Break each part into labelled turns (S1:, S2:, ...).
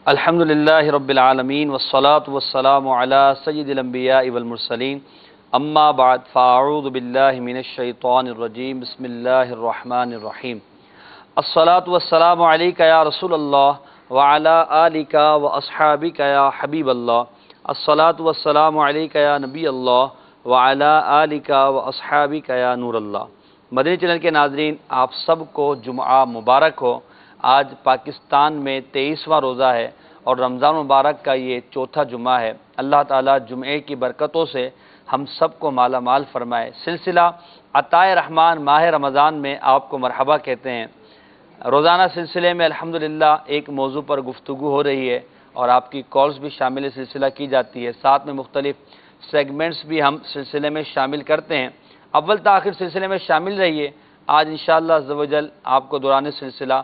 S1: الحمد للہ رب العالمین والصلاة والسلام علی سید الانبیاء والمرسلین اما بعد فاعوذ باللہ من الشیطان الرجیم بسم اللہ الرحمن الرحیم الصلاة والسلام علیک یا رسول اللہ وعلی آلک واصحابک یا حبیب اللہ الصلاة والسلام علیک یا نبی اللہ وعلی آلک واصحابک یا نور اللہ۔ مدنی چینل کے ناظرین، آپ سب کو جمعہ مبارک ہو۔ آج پاکستان میں 23واں روزہ ہے اور رمضان مبارک کا یہ چوتھا جمعہ ہے۔ اللہ تعالیٰ جمعے کی برکتوں سے ہم سب کو مالا مال فرمائے۔ سلسلہ عطائے رحمان ماہ رمضان میں آپ کو مرحبا کہتے ہیں۔ روزانہ سلسلے میں الحمدللہ ایک موضوع پر گفتگو ہو رہی ہے اور آپ کی کالز بھی شامل سلسلہ کی جاتی ہے، ساتھ میں مختلف سیگمنٹس بھی ہم سلسلے میں شامل کرتے ہیں۔ اول تاخیر سلسلے میں شامل رہیے۔ آج انشاءاللہ عز و جل آپ کو دوران سلسلہ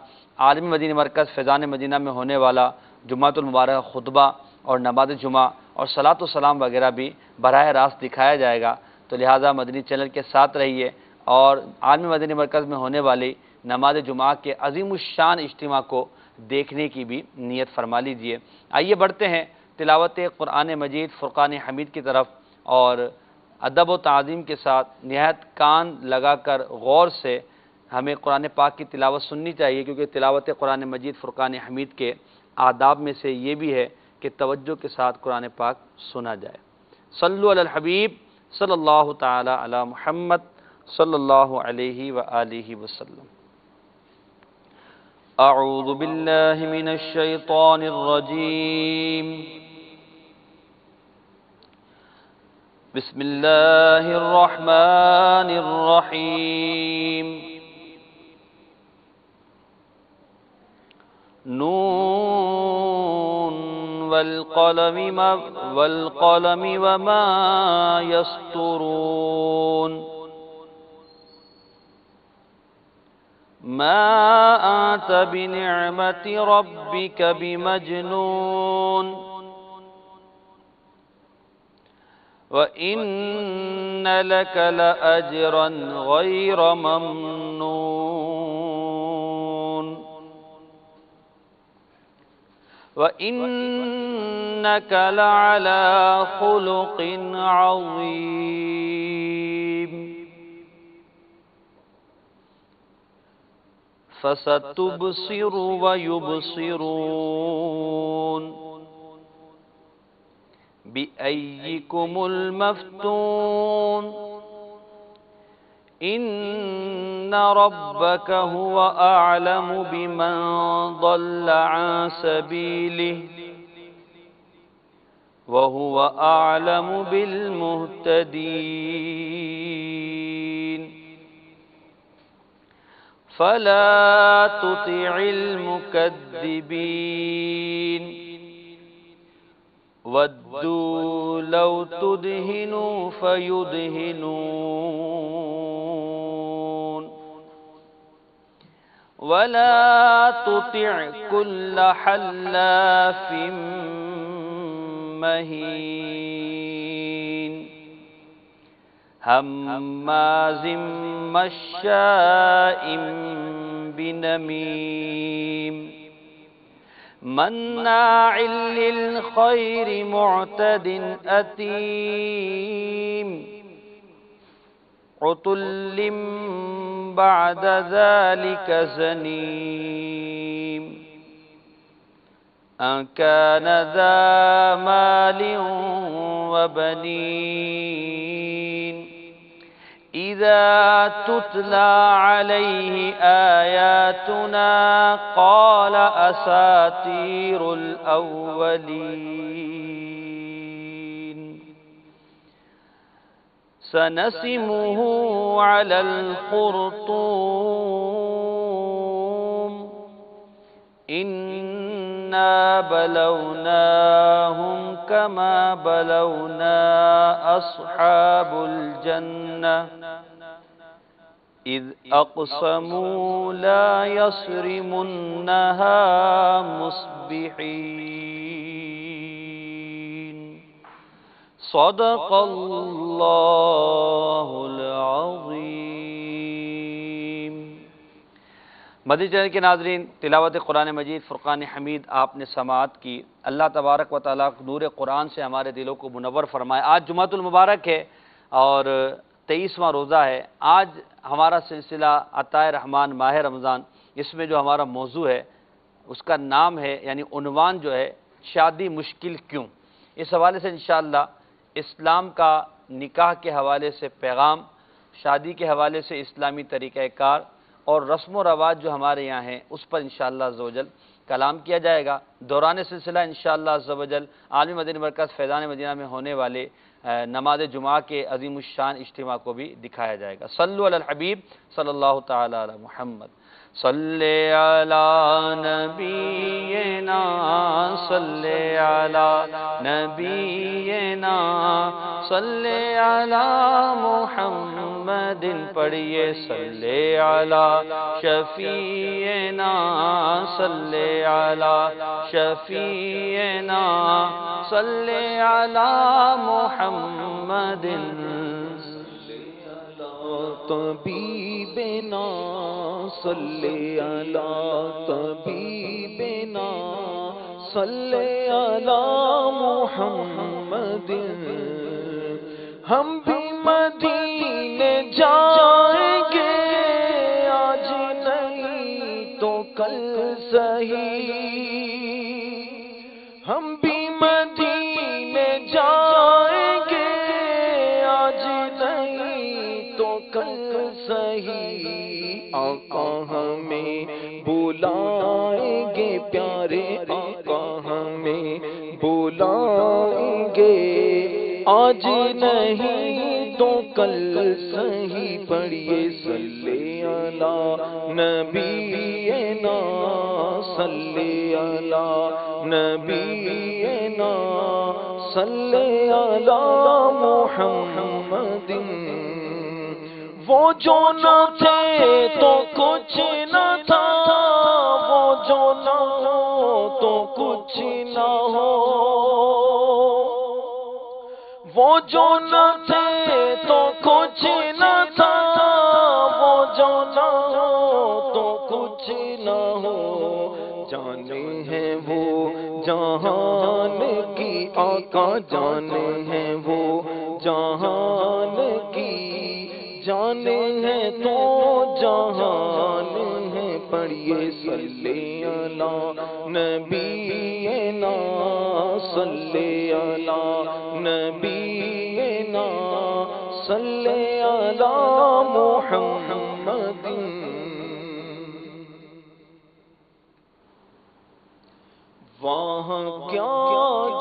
S1: عالمی مدینہ مرکز فیضان مدینہ میں ہونے والا جمعۃ المبارک خطبہ اور نماز جمعہ اور صلاۃ و سلام وغیرہ بھی براہ راست دکھایا جائے گا، تو لہٰذا مدنی چینل کے ساتھ رہیے اور عالمی مدینہ مرکز میں ہونے والی نماز جمعہ کے عظیم الشان اجتماع کو دیکھنے کی بھی نیت فرما لیجیے۔ آئیے بڑھتے ہیں تلاوت قرآن مجید فرقان حمید کی طرف، اور ادب و تعظیم کے ساتھ نہایت کان لگا کر غور سے ہمیں قرآن پاک کی تلاوت سننی چاہیے، کیونکہ تلاوت قرآن مجید فرقان حمید کے آداب میں سے یہ بھی ہے کہ توجہ کے ساتھ قرآن پاک سنا جائے۔ صلو علی الحبیب صلی اللہ تعالی علی محمد صلی اللہ علیہ وآلہ وسلم۔ اعوذ باللہ من الشیطان الرجیم، بسم اللہ الرحمن الرحیم۔ نون والقلم وما يسطرون ما أنت بنعمة ربك بمجنون وإن لك لأجرا غير ممنون وَإِنَّكَ لَعَلَى خُلُقٍ عَظِيمٍ فَسَتُبْصِرُ وَيُبْصِرُونَ بِأَيِّكُمُ الْمَفْتُونُ إِنَّ رَبَّكَ هُوَ أَعْلَمُ بِمَنْ ضَلَّ عَنْ سَبِيلِهِ وَهُوَ أَعْلَمُ بِالْمُهْتَدِينَ فَلَا تُطِعِ الْمُكَذِّبِينَ وَدُّوا لَوْ تُدْهِنُ فَيُدْهِنُونَ وَلَا تُطِعْ كُلَّ حَلَّافٍ مَّهِينٍ هَمَّازٍ مَّشَّاءٍ بِنَمِيمٍ مَّنَّاعٍ لِّلْخَيْرِ مُعْتَدٍ أَثِيمٍ عُتُلٍّ بَعْدَ ذَلِكَ زَنِيمٍ أَن كَانَ ذَا مَالٍ وَبَنِينَ إِذَا تُتْلَى عَلَيْهِ آيَاتُنَا قَالَ أَسَاطِيرُ الْأَوَّلِينَ سَنَسِمُهُ عَلَى الْخُرْطُومِ إِنَّا بَلَوْنَاهُمْ كَمَا بَلَوْنَا أَصْحَابَ الْجَنَّةِ إِذْ أَقْسَمُوا لَا يَصْرِمُنَّهَا مُصْبِحِينَ صدق اللہ العظیم۔ مدنی چینل کے ناظرین، تلاوت قرآن مجید فرقان حمید آپ نے سماعت کی۔ اللہ تبارک و تعالیٰ نور قرآن سے ہمارے دلوں کو منور فرمائے۔ آج جمعۃ المبارک ہے اور 23واں روزہ ہے۔ آج ہمارا سلسلہ عطائے رحمان ماہ رمضان، اس میں جو ہمارا موضوع ہے اس کا نام ہے، یعنی عنوان جو ہے، شادی مشکل کیوں؟ اس حوالے سے انشاءاللہ اسلام کا نکاح کے حوالے سے پیغام، شادی کے حوالے سے اسلامی طریقہ کار اور رسم و رواج جو ہمارے یہاں ہیں اس پر انشاءاللہ عزوجل کلام کیا جائے گا۔ دوران سلسلہ انشاءاللہ عزوجل عالمی مدنی مرکز فیضان مدینہ میں ہونے والے نماز جمعہ کے عظیم الشان اجتماع کو بھی دکھایا جائے گا۔ صلو علی الحبیب صلی اللہ تعالی علی محمد۔ صلی علی نبینا صلی علی نبینا صلی علی محمد، پڑھیے صلی علی شفیعنا صلی علی شفیعنا صلی علی محمد،
S2: طبیبنا صلی علی طبیبنا صلی علی محمد۔ ہم بھی مدینے جائیں گے آج نہیں تو کل صحیح، ہم بھی مدینے جائیں گے آج نہیں تو کل صحیح، آقا ہمیں بلائیں گے پیارے آقا ہمیں بلائیں گے آج نہیں تو کل صحیح، پڑھیے صلی علی نبینا صلی علی نبینا صلی علی محمد۔ وہ جو نہ تھے تو کچھ نہ تھا، وہ جو نہ ہو تو کچھ نہ ہو، وہ جو نہ تھے تو کچھ نہ تھا، وہ جو نہ ہو تو کچھ نہ ہو، جانے ہیں وہ جہان کی آقا، جانے ہیں وہ جہان کی، جانے ہیں تو جہان ہے، پڑھیے صلی علی نبینا صلی علی نبینا صلی علی محمد۔ وہاں کیا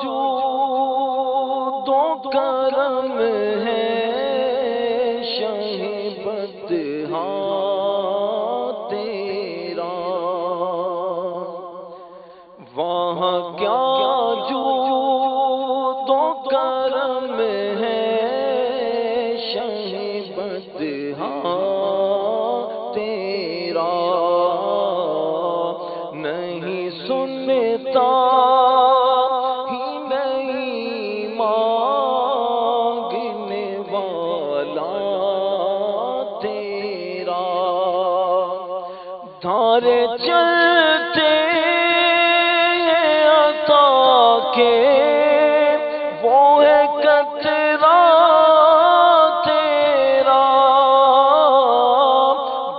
S2: جود و کرم ہے شہ بدہاں تیرا، وہاں کیا جود و کرم ہے شہ بدہاں تیرا، نہیں سنتا ہی نہیں مانگنے والا تیرا، دھارے چلتے عطا کے وہ ہے قطرہ تیرا،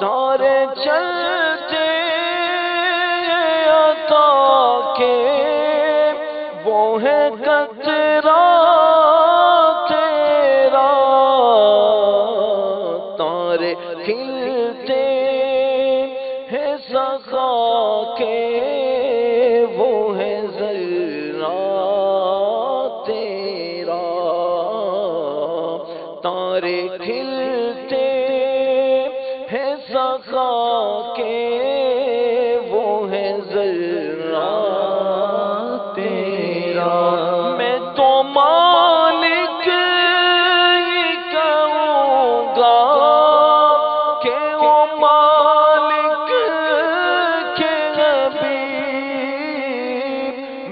S2: دھارے چلتے عطا کے وہ ہے قطرہ تیرا، تارے کھلتے ہیں سخا کے وہ ہے ذرہ تیرا، تارے کھلتے ہیں سخا کے وہ ہے ذرہ تیرا، میں تو مالک ہی کہوں گا کہ وہ مالک کے نبی،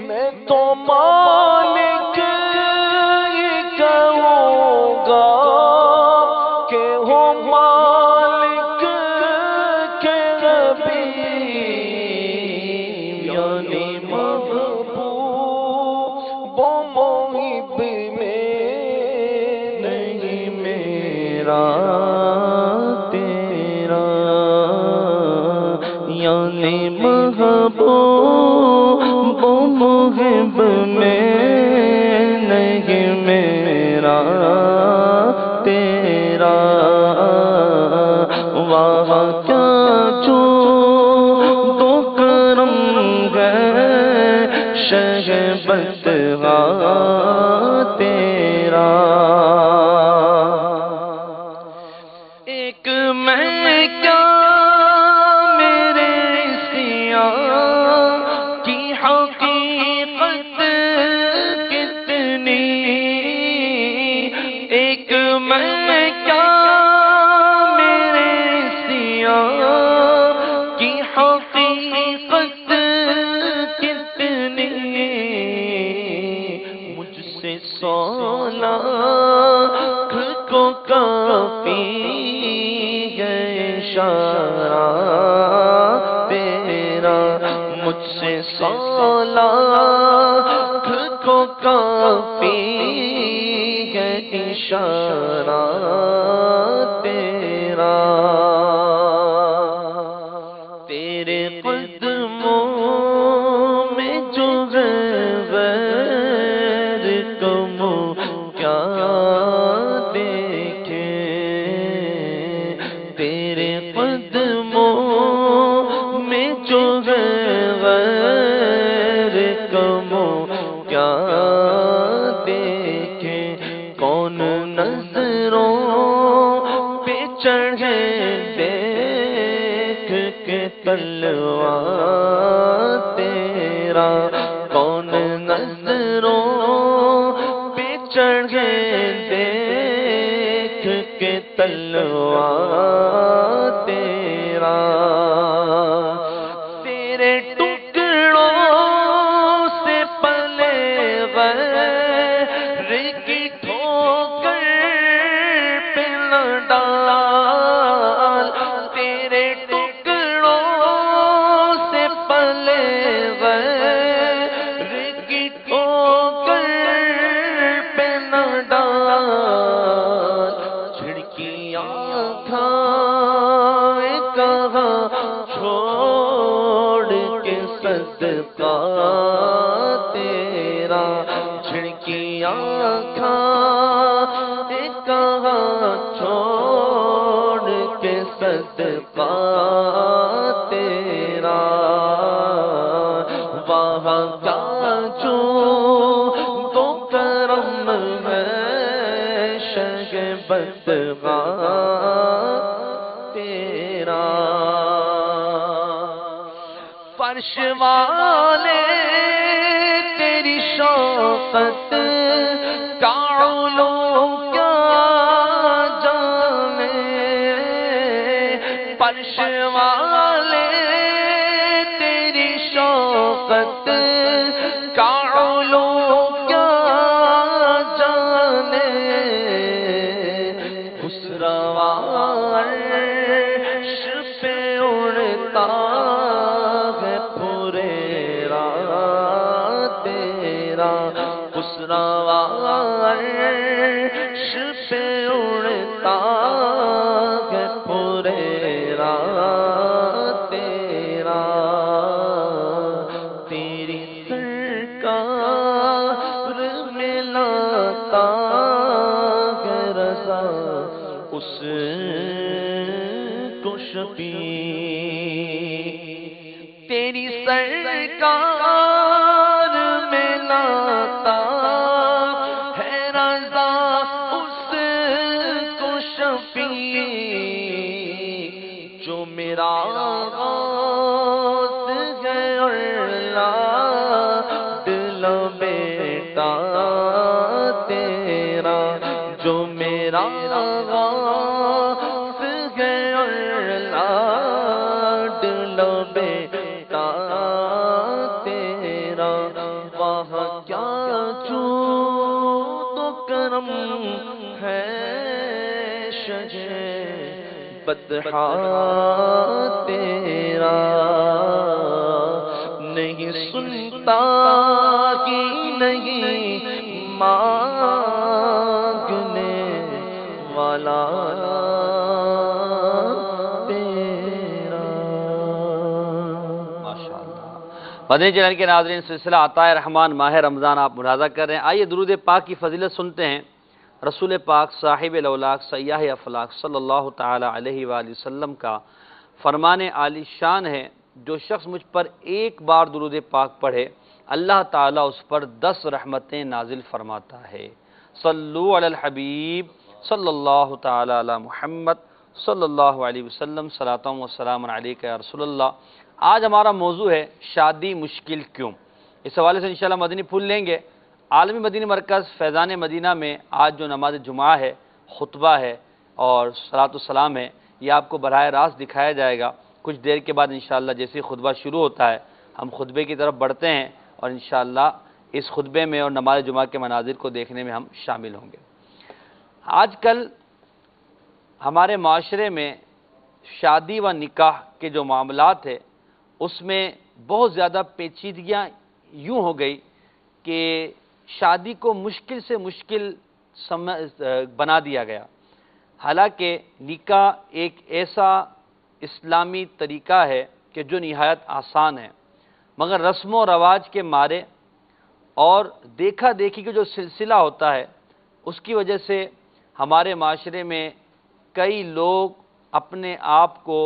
S2: میں تو مالک ہی کہوں گا کہ وہ مالک کے نبی، میرا تیرا، یعنی محبوب و محب میں نہیں میرا تیرا، وہاں کیا جو تو کرم ہے شہبت تیرا، ایک میں کیا میرے سیاں کی حقیقت کتنی، ایک میں کیا میرے سیاں کی حقیقت کتنی، مجھ سے 100 لاکھ کو کافی ہے اشارہ تیرا، مجھ سے 100 لاکھ کو کافی ہے اشارہ تیرا، تیرے قدموں میں جو غیر کم کیا دیکھے، تیرے قدموں میں جو غیر کم کیا دیکھے، کون نظروں پہ چڑھے دیکھ کے تلوار تیرا، کون نظروں پہ چڑھے دیکھ کے تلوار تیرا، تیرے ٹکڑوں سے پلے غیر کی ٹھوکر پہ نہ ڈال، تیرے ٹکڑوں سے پلے غیر کی ٹھوکر پہ نہ ڈال، کھڑکیاں کھائے کہاں چھوڑ کے صدقہ تیرا، کھڑکیاں کھائے کہاں چھوڑ کے صدقہ تیرا، وہاں کیا جو تو کرم ہے شہبت تیرا، فرش والے تیری شوقت کا علوم کیا جانے، فرش والے تیری شوقت کا علوم کیا جانے، خسروا عرش پہ اڑتا ہے پھریرا تیرا، خسروا عرش پہ اڑتا ہے پھریرا تیرا، تیری سرکار میں لاتا ہے رضا اس کو شفیع، تیری سرکار میں لاتا ہے رضا اس کو شفیع، جو میرا غوث ہے اور لاڈلا بیٹا تیرا، جو میرا غوث ہے اور لاڈلا بیٹا تیرا، وہاں کیا جو تو کرم ہے شہبت تیرا، نہیں سنتا کہ نہیں مانگنے والا
S1: مدنی چینل کے ناظرین، سلسلہ عطائے رحمان ماہ رمضان آپ ملاحظہ کر رہے ہیں۔ آئیے درود پاک کی فضیلت سنتے ہیں۔ رسول پاک صاحب الاولاق سیاح افلاق صلی اللہ تعالی علیہ وآلہ وسلم کا فرمان عالی شان ہے، جو شخص مجھ پر ایک بار درود پاک پڑھے اللہ تعالیٰ اس پر 10 رحمتیں نازل فرماتا ہے۔ صلو علی الحبیب صلی اللہ تعالی علی محمد صلی اللہ علیہ وسلم، صلاۃ و سلام علیک یا رسول اللہ۔ آج ہمارا موضوع ہے شادی مشکل کیوں؟ اس حوالے سے انشاءاللہ مدنی پھول لیں گے۔ عالمی مدنی مرکز فیضان مدینہ میں آج جو نماز جمعہ ہے، خطبہ ہے اور صلاۃ و سلام ہے، یہ آپ کو براہ راست دکھایا جائے گا۔ کچھ دیر کے بعد انشاءاللہ جیسے خطبہ شروع ہوتا ہے ہم خطبے کی طرف بڑھتے ہیں اور انشاءاللہ اس خطبے میں اور نماز جمعہ کے مناظر کو دیکھنے میں ہم شامل ہوں گے۔ آج کل ہمارے معاشرے میں شادی و نکاح کے جو معاملات ہیں اس میں بہت زیادہ پیچیدگیاں یوں ہو گئی کہ شادی کو مشکل سے مشکل بنا دیا گیا۔ حالانکہ نکاح ایک ایسا اسلامی طریقہ ہے کہ جو نہایت آسان ہے، مگر رسم و رواج کے مارے اور دیکھا دیکھی کا جو سلسلہ ہوتا ہے اس کی وجہ سے ہمارے معاشرے میں کئی لوگ اپنے آپ کو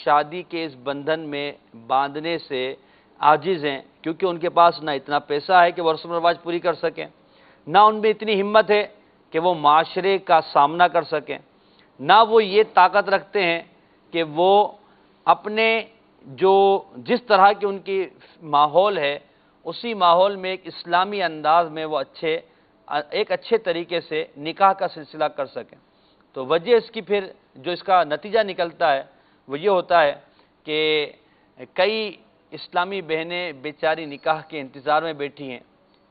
S1: شادی کے اس بندھن میں باندھنے سے عاجز ہیں، کیونکہ ان کے پاس نہ اتنا پیسہ ہے کہ وہ رسم و رواج پوری کر سکیں، نہ ان میں اتنی ہمت ہے کہ وہ معاشرے کا سامنا کر سکیں، نہ وہ یہ طاقت رکھتے ہیں کہ وہ اپنے جس طرح کی ان کی ماحول ہے اسی ماحول میں ایک اسلامی انداز میں وہ ایک اچھے طریقے سے نکاح کا سلسلہ کر سکیں۔ تو وجہ اس کی پھر جو اس کا نتیجہ نکلتا ہے وہ یہ ہوتا ہے کہ کئی اسلامی بہنیں بیچاری نکاح کے انتظار میں بیٹھی ہیں،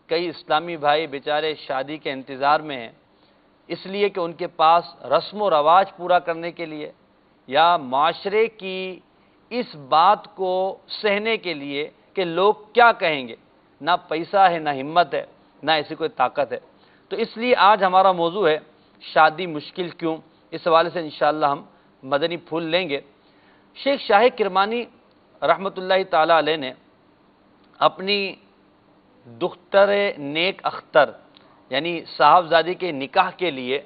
S1: کئی اسلامی بھائی بیچارے شادی کے انتظار میں ہیں، اس لیے کہ ان کے پاس رسم و رواج پورا کرنے کے لیے یا معاشرے کی اس بات کو سہنے کے لیے کہ لوگ کیا کہیں گے، نہ پیسہ ہے، نہ ہمت ہے، نہ ایسی کوئی طاقت ہے۔ تو اس لیے آج ہمارا موضوع ہے شادی مشکل کیوں؟ اس حوالے سے انشاءاللہ ہم مدنی پھول لیں گے۔ شیخ شاہ کرمانی رحمۃ اللہ تعالی علیہ نے اپنی دختر نیک اختر یعنی صاحبزادی کے نکاح کے لیے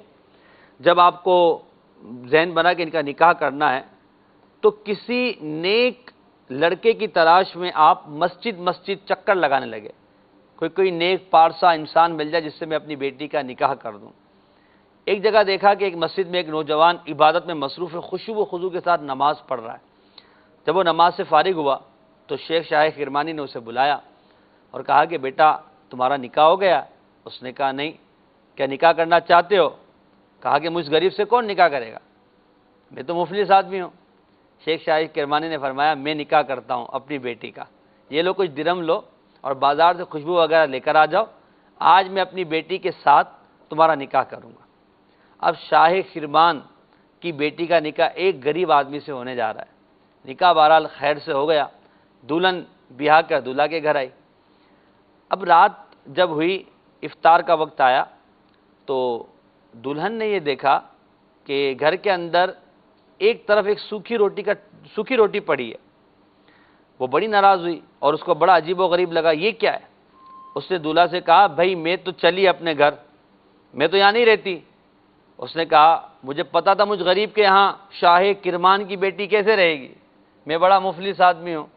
S1: جب آپ کو ذہن بنا کہ ان کا نکاح کرنا ہے تو کسی نیک لڑکے کی تلاش میں آپ مسجد چکر لگانے لگے، کوئی نیک پارسا انسان مل جائے جس سے میں اپنی بیٹی کا نکاح کر دوں۔ ایک جگہ دیکھا کہ ایک مسجد میں ایک نوجوان عبادت میں مصروف خشوع و خضوع کے ساتھ نماز پڑھ رہا ہے۔ جب وہ نماز سے فارغ ہوا تو شیخ شاہ کرمانی نے اسے بلایا اور کہا کہ بیٹا تمہارا نکاح ہو گیا؟ اس نے کہا نہیں۔ کیا نکاح کرنا چاہتے ہو؟ کہا کہ مجھ غریب سے کون نکاح کرے گا، میں تو مفلس آدمی ہوں۔ شیخ شاہ کرمانی نے فرمایا میں نکاح کرتا ہوں اپنی بیٹی کا، یہ لو کچھ درم لو اور بازار سے خوشبو وغیرہ لے کر آ جاؤ، آج میں اپنی بیٹی کے ساتھ تمہارا نکاح کروں گا۔ اب شاہ کرمان کی بیٹی کا نکاح ایک غریب آدمی سے ہونے جا رہا ہے۔ نکاح بہرحال خیر سے ہو گیا، دلہن بیاہ کر دولہا کے گھر آئی۔ اب رات جب ہوئی، افطار کا وقت آیا تو دلہن نے یہ دیکھا کہ گھر کے اندر ایک طرف ایک سوکھی روٹی پڑی ہے۔ وہ بڑی ناراض ہوئی اور اس کو بڑا عجیب و غریب لگا، یہ کیا ہے؟ اس نے دولہا سے کہا بھائی میں تو چلی اپنے گھر، میں تو یہاں نہیں رہتی۔ اس نے کہا مجھے پتا تھا مجھ غریب کے یہاں شاہ کرمان کی بیٹی کیسے رہے گی، میں بڑا مفلس آدمی ہوں۔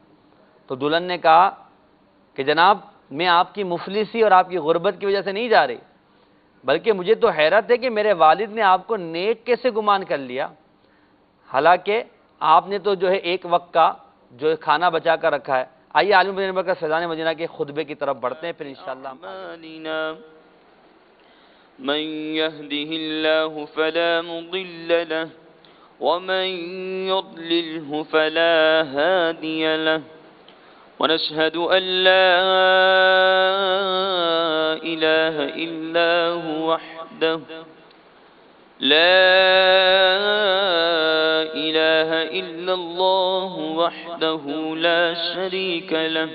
S1: تو دلہن نے کہا کہ جناب میں آپ کی مفلسی اور آپ کی غربت کی وجہ سے نہیں جا رہی، بلکہ مجھے تو حیرت ہے کہ میرے والد نے آپ کو نیک کیسے گمان کر لیا، حالانکہ آپ نے تو جو ہے ایک وقت کا جو کھانا بچا کر رکھا ہے۔ آئیے عالم مدینہ کا فیضان مدینہ کے خطبے کی طرف بڑھتے ہیں، پھر انشاءاللہ
S2: من يهده الله فلا مضل له ومن يضلله فلا هادي له ونشهد أن لا إله إلا هو وحده لا إله إلا الله وحده لا شريك له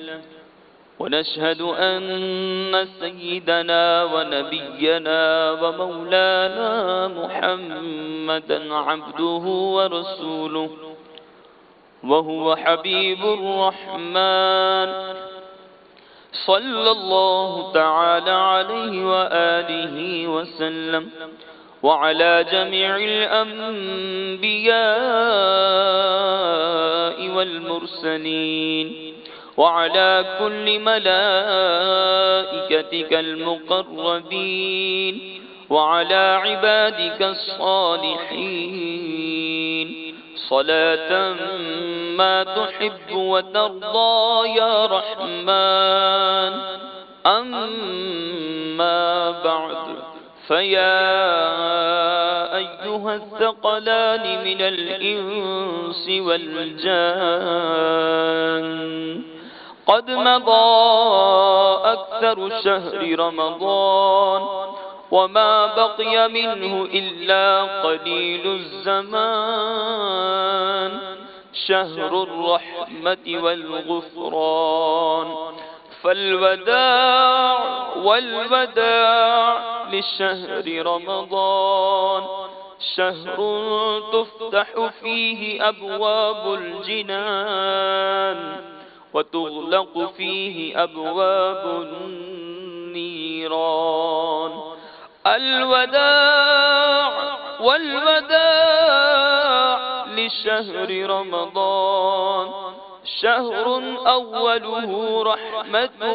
S2: ونشهد أن سيدنا ونبينا ومولانا محمدا عبده ورسوله وهو حبيب الرحمن صلى الله تعالى عليه وآله وسلم وعلى جميع الأنبياء والمرسلين وعلى كل ملائكتك المقربين وعلى عبادك الصالحين صلاة ما تحب وترضى يا رحمن. أما بعد، فيا أيها الثقلان من الإنس والجان، قد مضى أكثر شهر رمضان وما بقي منه إلا قليل الزمان، شهر الرحمة والغفران. فالوداع والوداع لشهر رمضان، شهر تفتح فيه أبواب الجنان وتغلق فيه أبواب النيران. الوداع والوداع لشهر رمضان، شهر أوله رحمة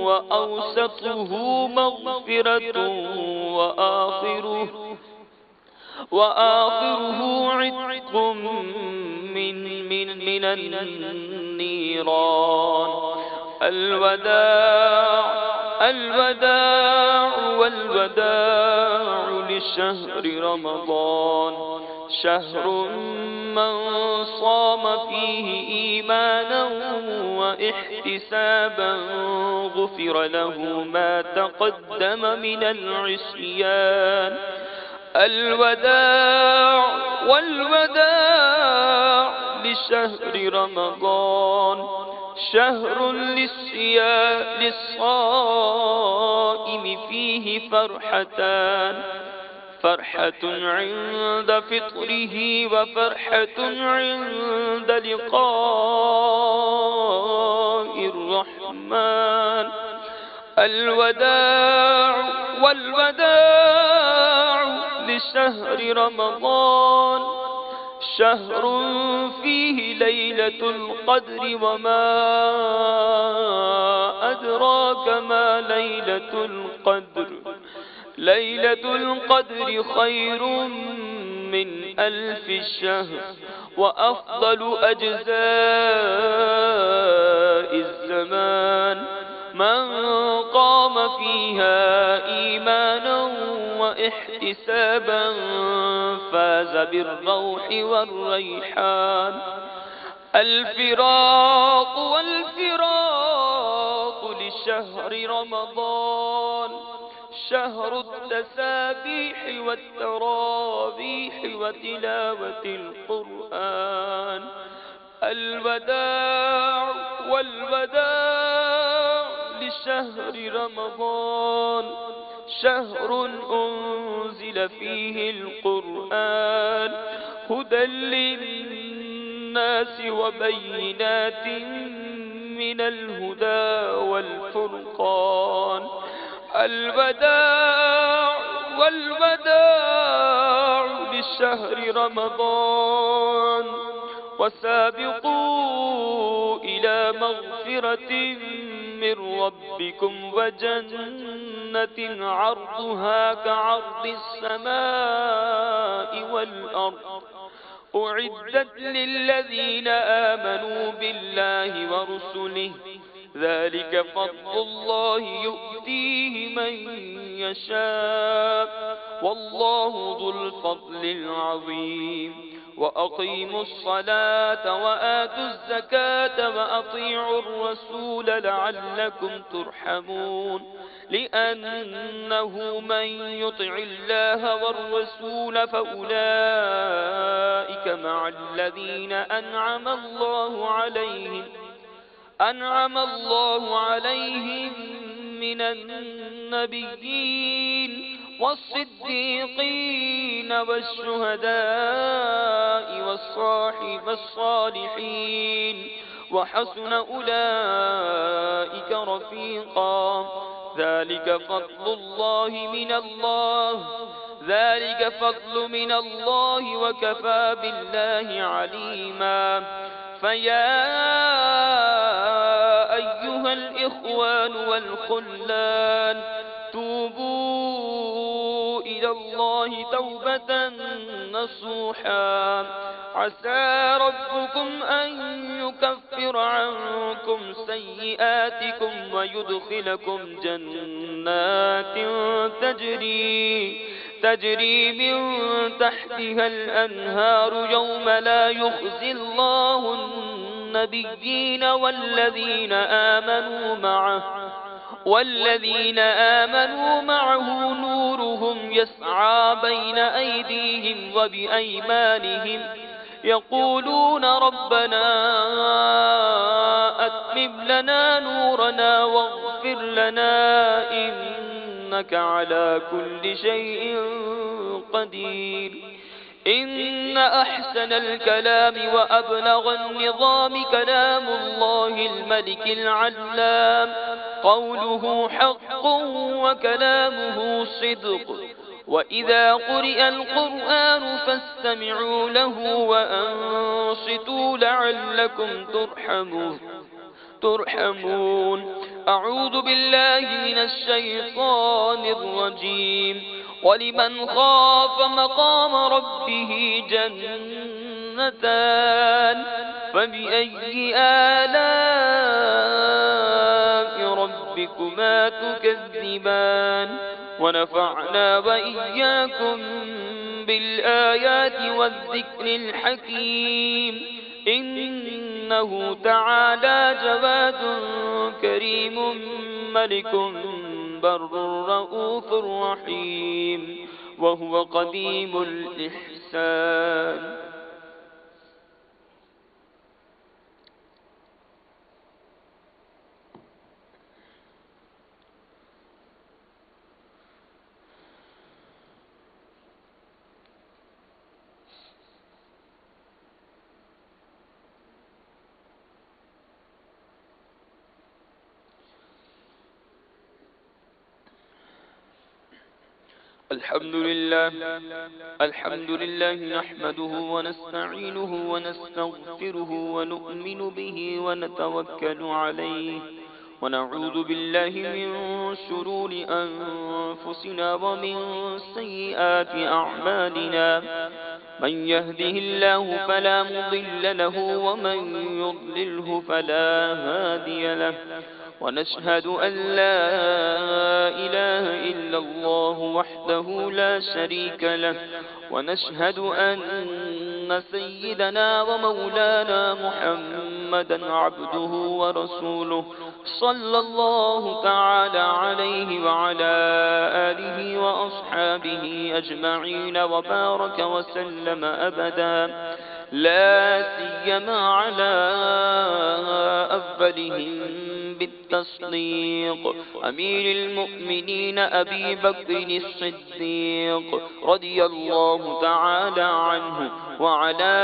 S2: وأوسطه مغفرة وآخره عتق من النيران. الوداع والوداع لشهر رمضان، شهر من صام فيه إيمانا واحتسابا غفر له ما تقدم من العصيان. الوداع والوداع لشهر رمضان، شهر للصائم فيه فرحتان، فرحة عند فطره وفرحة عند لقاء الرحمن. الوداع والوداع لشهر رمضان، شهر فيه ليلة القدر وما أدراك ما ليلة القدر. ليلة القدر خير من 1000 شهر وأفضل أجزاء الزمان. من قام فيها إيمانا واحتسابا فاز بالروح والريحان. الفراق والفراق لشهر رمضان، شهر التسابيح والتراويح وتلاوة القرآن. الوداع والوداع لشهر رمضان، شهر أنزل فيه القرآن هدى للناس وبينات من الهدى والفرقان. الوداع والوداع لشهر رمضان، وسابقوا إلى مغفرة من ربكم وجنة عرضها كعرض السماء والأرض أعدت للذين آمنوا بالله ورسله، ذلك فضل الله يؤتيه من يشاء والله ذو الفضل العظيم. وأقيموا الصلاة وآتوا الزكاة وأطيعوا الرسول لعلكم ترحمون، لأنه من يطع الله والرسول فأولئك مع الذين أنعم الله عليهم من النبيين والصديقين والشهداء والصالحين وحسن أولئك رفيقا ذلك فضل من الله وكفى بالله عليما فيا أيها الإخوان والخلان توبوا إلى الله توبة نصوحا عسى ربكم أن يكفر عنكم سيئاتكم ويدخلكم جنات تجري من تحتها الأنهار يوم لا يخزي الله النبيين والذين آمنوا معه نورهم يسعى بين أيديهم وبأيمانهم يقولون ربنا أتمم لنا نورنا واغفر لنا إنك على كل شيء قدير إن أحسن الكلام وأبلغ النظام كلام الله الملك العلام قوله حق وكلامه صدق وإذا قرئ القرآن فاستمعوا له وأنصتوا لعلكم ترحمون أعوذ بالله من الشيطان الرجيم ولمن خاف مقام ربه جنتان فبأي آلاء ربكما تكذبان ونفعنا وإياكم بالآيات والذكر الحكيم إنه تعالى جواد كريم ملك بر رؤوف رحيم وهو قديم الإحسان الحمد لله نحمده ونستعينه ونستغفره ونؤمن به ونتوكل عليه ونعوذ بالله من شرور أنفسنا ومن سيئات أعمالنا من يهده الله فلا مضل له ومن يضلله فلا هادي له ونشهد أن لا إله إلا الله وحده لا شريك له ونشهد أن سيدنا ومولانا محمدا عبده ورسوله صلى الله تعالى عليه وعلى آله وأصحابه أجمعين وبارك وسلم أبدا لا سيما على أفضلهم بالتصديق أمير المؤمنين أبي بكر الصديق رضي الله تعالى عنه وعلى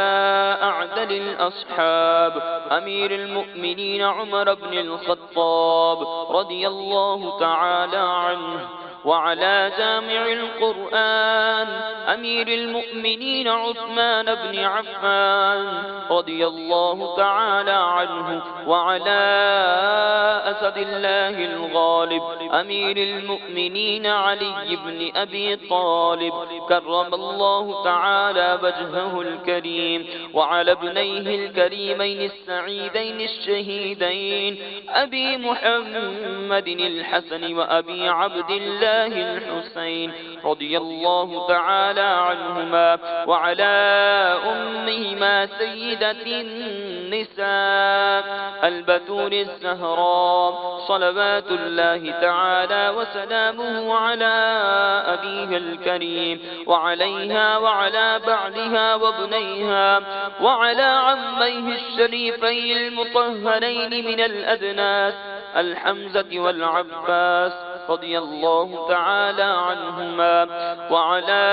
S2: أعدل الأصحاب أمير المؤمنين عمر بن الخطاب رضي الله تعالى عنه وعلى جامع القرآن أمير المؤمنين عثمان بن عفان رضي الله تعالى عنه وعلى أسد الله الغالب أمير المؤمنين علي بن أبي طالب كرم الله تعالى وجهه الكريم وعلى ابنيه الكريمين السعيدين الشهيدين أبي محمد الحسن وأبي عبد الله الحسين رضي الله تعالى عنهما وعلى أمهما سيدة النساء البتول الزهراء صلوات الله تعالى وسلامه على أبيها الكريم وعليها وعلى بعلها وابنيها وعلى عميه الشريفين المطهرين من الأدناس الحمزة والعباس رضي الله تعالى عنهما، وعلى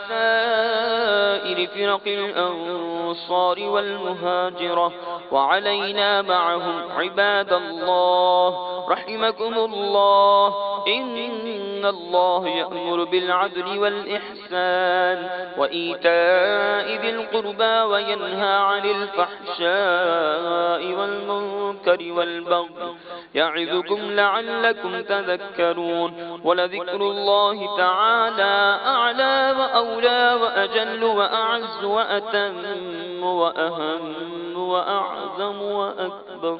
S2: سائر فرق الأنصار والمهاجرة، وعلينا معهم عباد الله رحمكم الله. إن الله يأمر بالعدل والإحسان وإيتاء ذي القربى وينهى عن الفحشاء والمنكر والبغي يعظكم لعلكم تذكرون. ولذكر الله تعالى أعلى وأولى وأجل وأعز وأتم وأهم وأعظم وأكبر.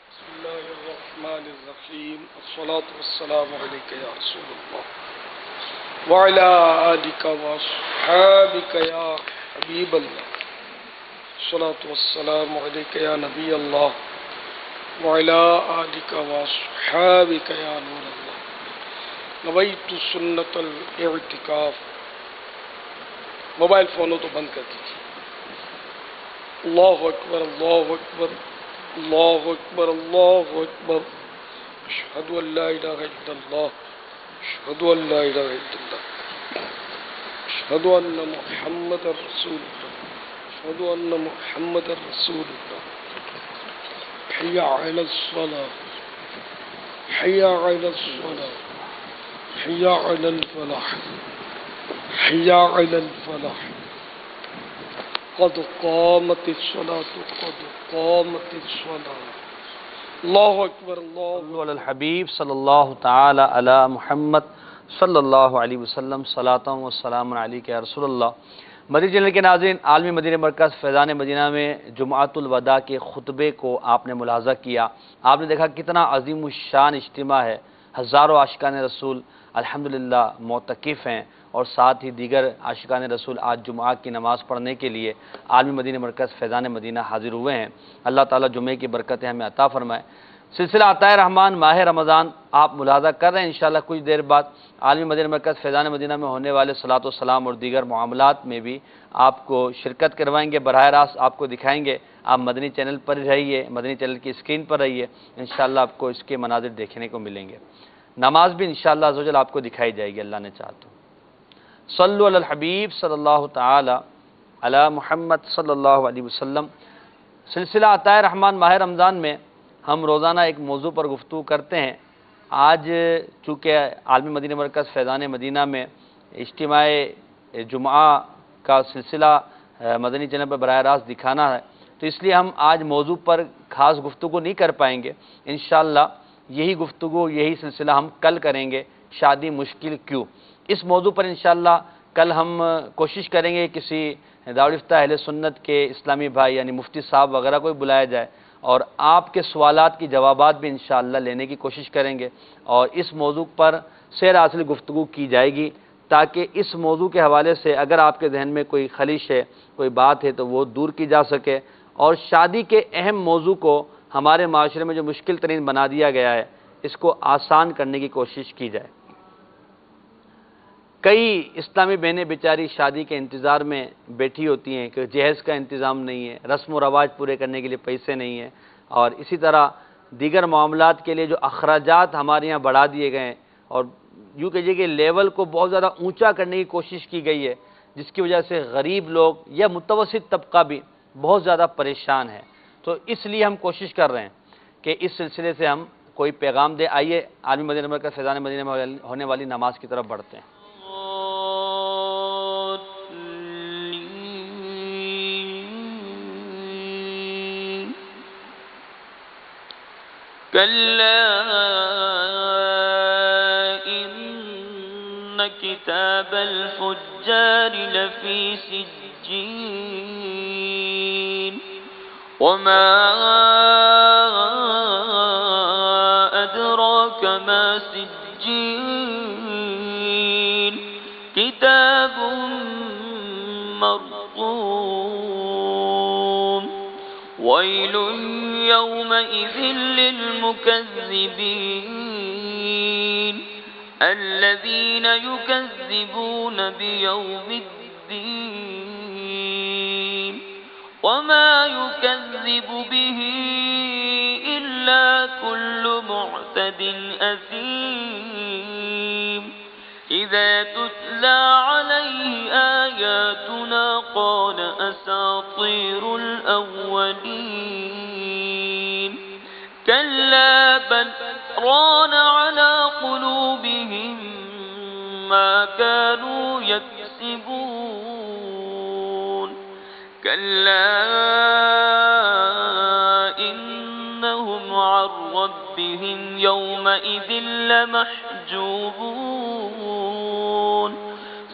S3: بسم الله الرحمن الرحيم. الصلاة والسلام عليك يا رسول الله وعلى آلك وأصحابك يا حبيب الله. الصلاة والسلام عليك يا نبي الله وعلى آلك وأصحابك يا نور الله. نويت سنة الاعتكاف. موبائل فونوں تو بند کر دیجیے. اللہ اکبر اللہ اکبر اللہ اکبر اللہ اکبر. اشہد ان لا الہ الا اللہ اشہد ان لا الہ الا اللہ اشہد ان محمد رسول اللہ اشہد ان محمد رسول اللہ. حی علی الصلاة حی علی الصلاة حی علی الفلاح حی علی الفلاح. قد قامت الصلاة قد قامت الصلاة. اللہ اکبر اللہ
S1: صلو علی الحبیب صلی اللہ تعالی علی محمد صلی اللہ علیہ وسلم. صلاۃ و سلام علیک یا رسول اللہ. مدنی چینل کے ناظرین، عالمی مدینہ مرکز فیضان مدینہ میں جمعۃ الوداع کے خطبے کو آپ نے ملاحظہ کیا. آپ نے دیکھا کتنا عظیم الشان اجتماع ہے. ہزاروں عاشقان رسول الحمدللہ معتکف ہیں، اور ساتھ ہی دیگر عاشقان رسول آج جمعہ کی نماز پڑھنے کے لیے عالمی مدینہ مرکز فیضان مدینہ حاضر ہوئے ہیں. اللہ تعالیٰ جمعے کی برکتیں ہمیں عطا فرمائے. سلسلہ عطائے رحمان ماہ رمضان آپ ملاحظہ کر رہے ہیں. انشاءاللہ کچھ دیر بعد عالمی مدینہ مرکز فیضان مدینہ میں ہونے والے صلاۃ و سلام اور دیگر معاملات میں بھی آپ کو شرکت کروائیں گے. براہ راست آپ کو دکھائیں گے. آپ مدنی چینل پر رہیے، مدنی چینل کی اسکرین پر رہیے. انشاءاللہ آپ کو اس کے مناظر دیکھنے کو ملیں گے. نماز بھی انشاءاللہ عزوجل آپ کو دکھائی جائے گی اللہ نے چاہا تو. صلو علی الحبیب صلی اللہ تعالی علی محمد صلی اللہ علیہ وسلم. سلسلہ عطائے رحمان ماہ رمضان میں ہم روزانہ ایک موضوع پر گفتگو کرتے ہیں. آج چونکہ عالمی مدینہ مرکز فیضان مدینہ میں اجتماع جمعہ کا سلسلہ مدنی چینل پر براہ راست دکھانا ہے، تو اس لیے ہم آج موضوع پر خاص گفتگو نہیں کر پائیں گے. انشاءاللہ یہی گفتگو یہی سلسلہ ہم کل کریں گے. شادی مشکل کیوں؟ اس موضوع پر انشاءاللہ کل ہم کوشش کریں گے کسی دعوت اہل سنت کے اسلامی بھائی یعنی مفتی صاحب وغیرہ کو بلایا جائے، اور آپ کے سوالات کی جوابات بھی انشاءاللہ لینے کی کوشش کریں گے، اور اس موضوع پر سیر حاصل گفتگو کی جائے گی تاکہ اس موضوع کے حوالے سے اگر آپ کے ذہن میں کوئی خلیش ہے، کوئی بات ہے تو وہ دور کی جا سکے، اور شادی کے اہم موضوع کو ہمارے معاشرے میں جو مشکل ترین بنا دیا گیا ہے اس کو آسان کرنے کی کوشش کی جائے. کئی اسلامی بہنیں بیچاری شادی کے انتظار میں بیٹھی ہوتی ہیں کہ جہیز کا انتظام نہیں ہے، رسم و رواج پورے کرنے کے لیے پیسے نہیں ہیں، اور اسی طرح دیگر معاملات کے لیے جو اخراجات ہمارے یہاں بڑھا دیے گئے ہیں، اور یوں کہیے کہ لیول کو بہت زیادہ اونچا کرنے کی کوشش کی گئی ہے، جس کی وجہ سے غریب لوگ یا متوسط طبقہ بھی بہت زیادہ پریشان ہے. تو اس لیے ہم کوشش کر رہے ہیں کہ اس سلسلے سے ہم کوئی پیغام دے. آئیے عالمی مدینہ مرکز فیضان مدینہ میں ہونے والی نماز کی طرف بڑھتے ہیں.
S2: كلا إن كتاب الفجار لفي سجين وما أدراك ما سجين كتاب مرقوم ويل يومئذ للمكذبين الذين يكذبون بيوم الدين وما يكذب به إلا كل معتد أثيم إذا تتلى عليه آياتنا قال أساطير الأولين كلا بل ران على قلوبهم ما كانوا يكسبون كلا إنهم عن ربهم يومئذ لمحجوبون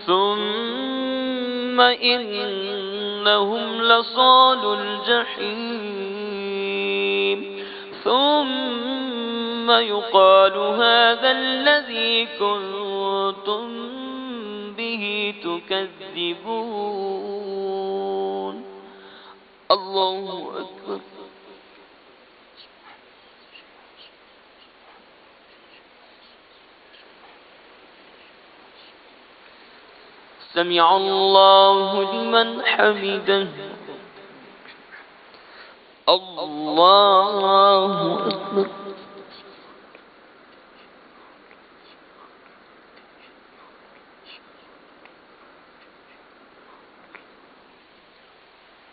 S2: ثم إنهم لصالوا الجحيم ثم يقال هذا الذي كنتم به تكذبون الله أكبر سمع الله لمن حمده الله أكبر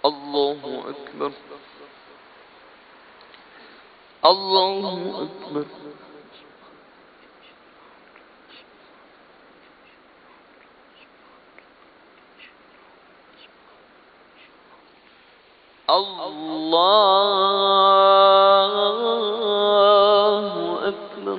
S2: الله أكبر الله أكبر الله أكبر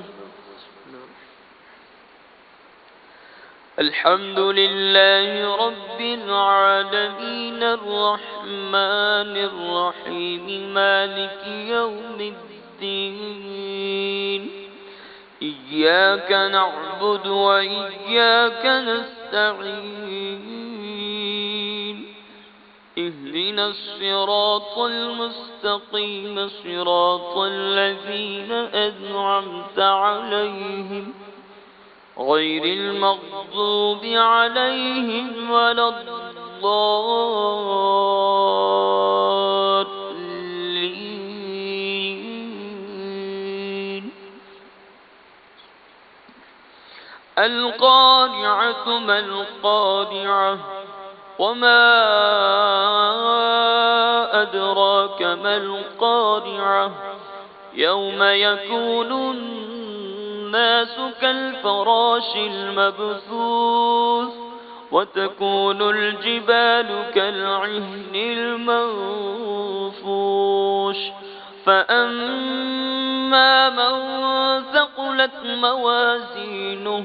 S2: الحمد لله رب العالمين الرحمن الرحيم مالك يوم الدين إياك نعبد وإياك نستعين اهدنا الصراط المستقيم صراط الذين أنعمت عليهم غير المغضوب عليهم ولا الضالين القارعة ما القارعة وما أدراك ما القارعة يوم يكون الناس كالفراش المبثوث وتكون الجبال كالعهن المنفوش فأما من ثقلت موازينه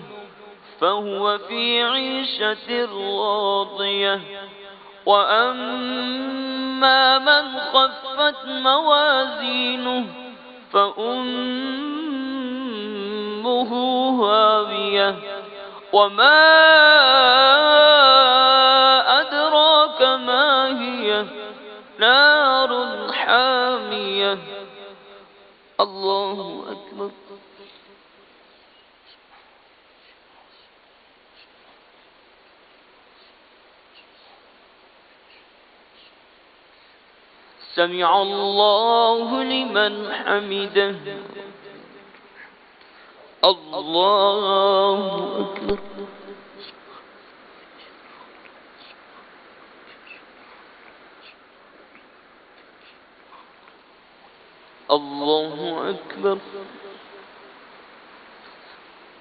S2: فهو في عيشة راضية وأما من خفت موازينه فأمه هاوية وما أدراك ما هي نار حامية الله أكبر سمع الله لمن حمده الله أكبر الله أكبر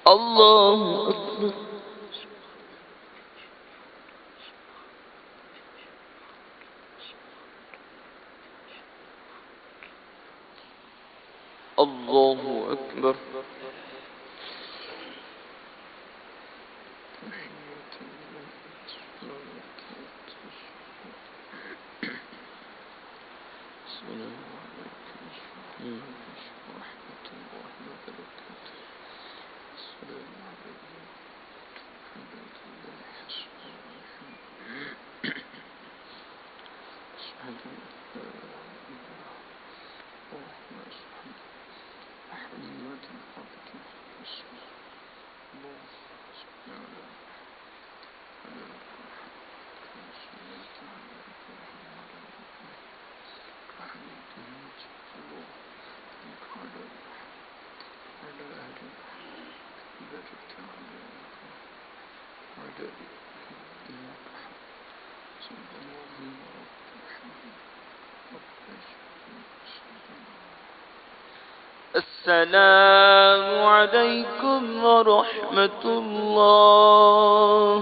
S2: الله أكبر الله السلام علیکم ورحمۃ اللہ.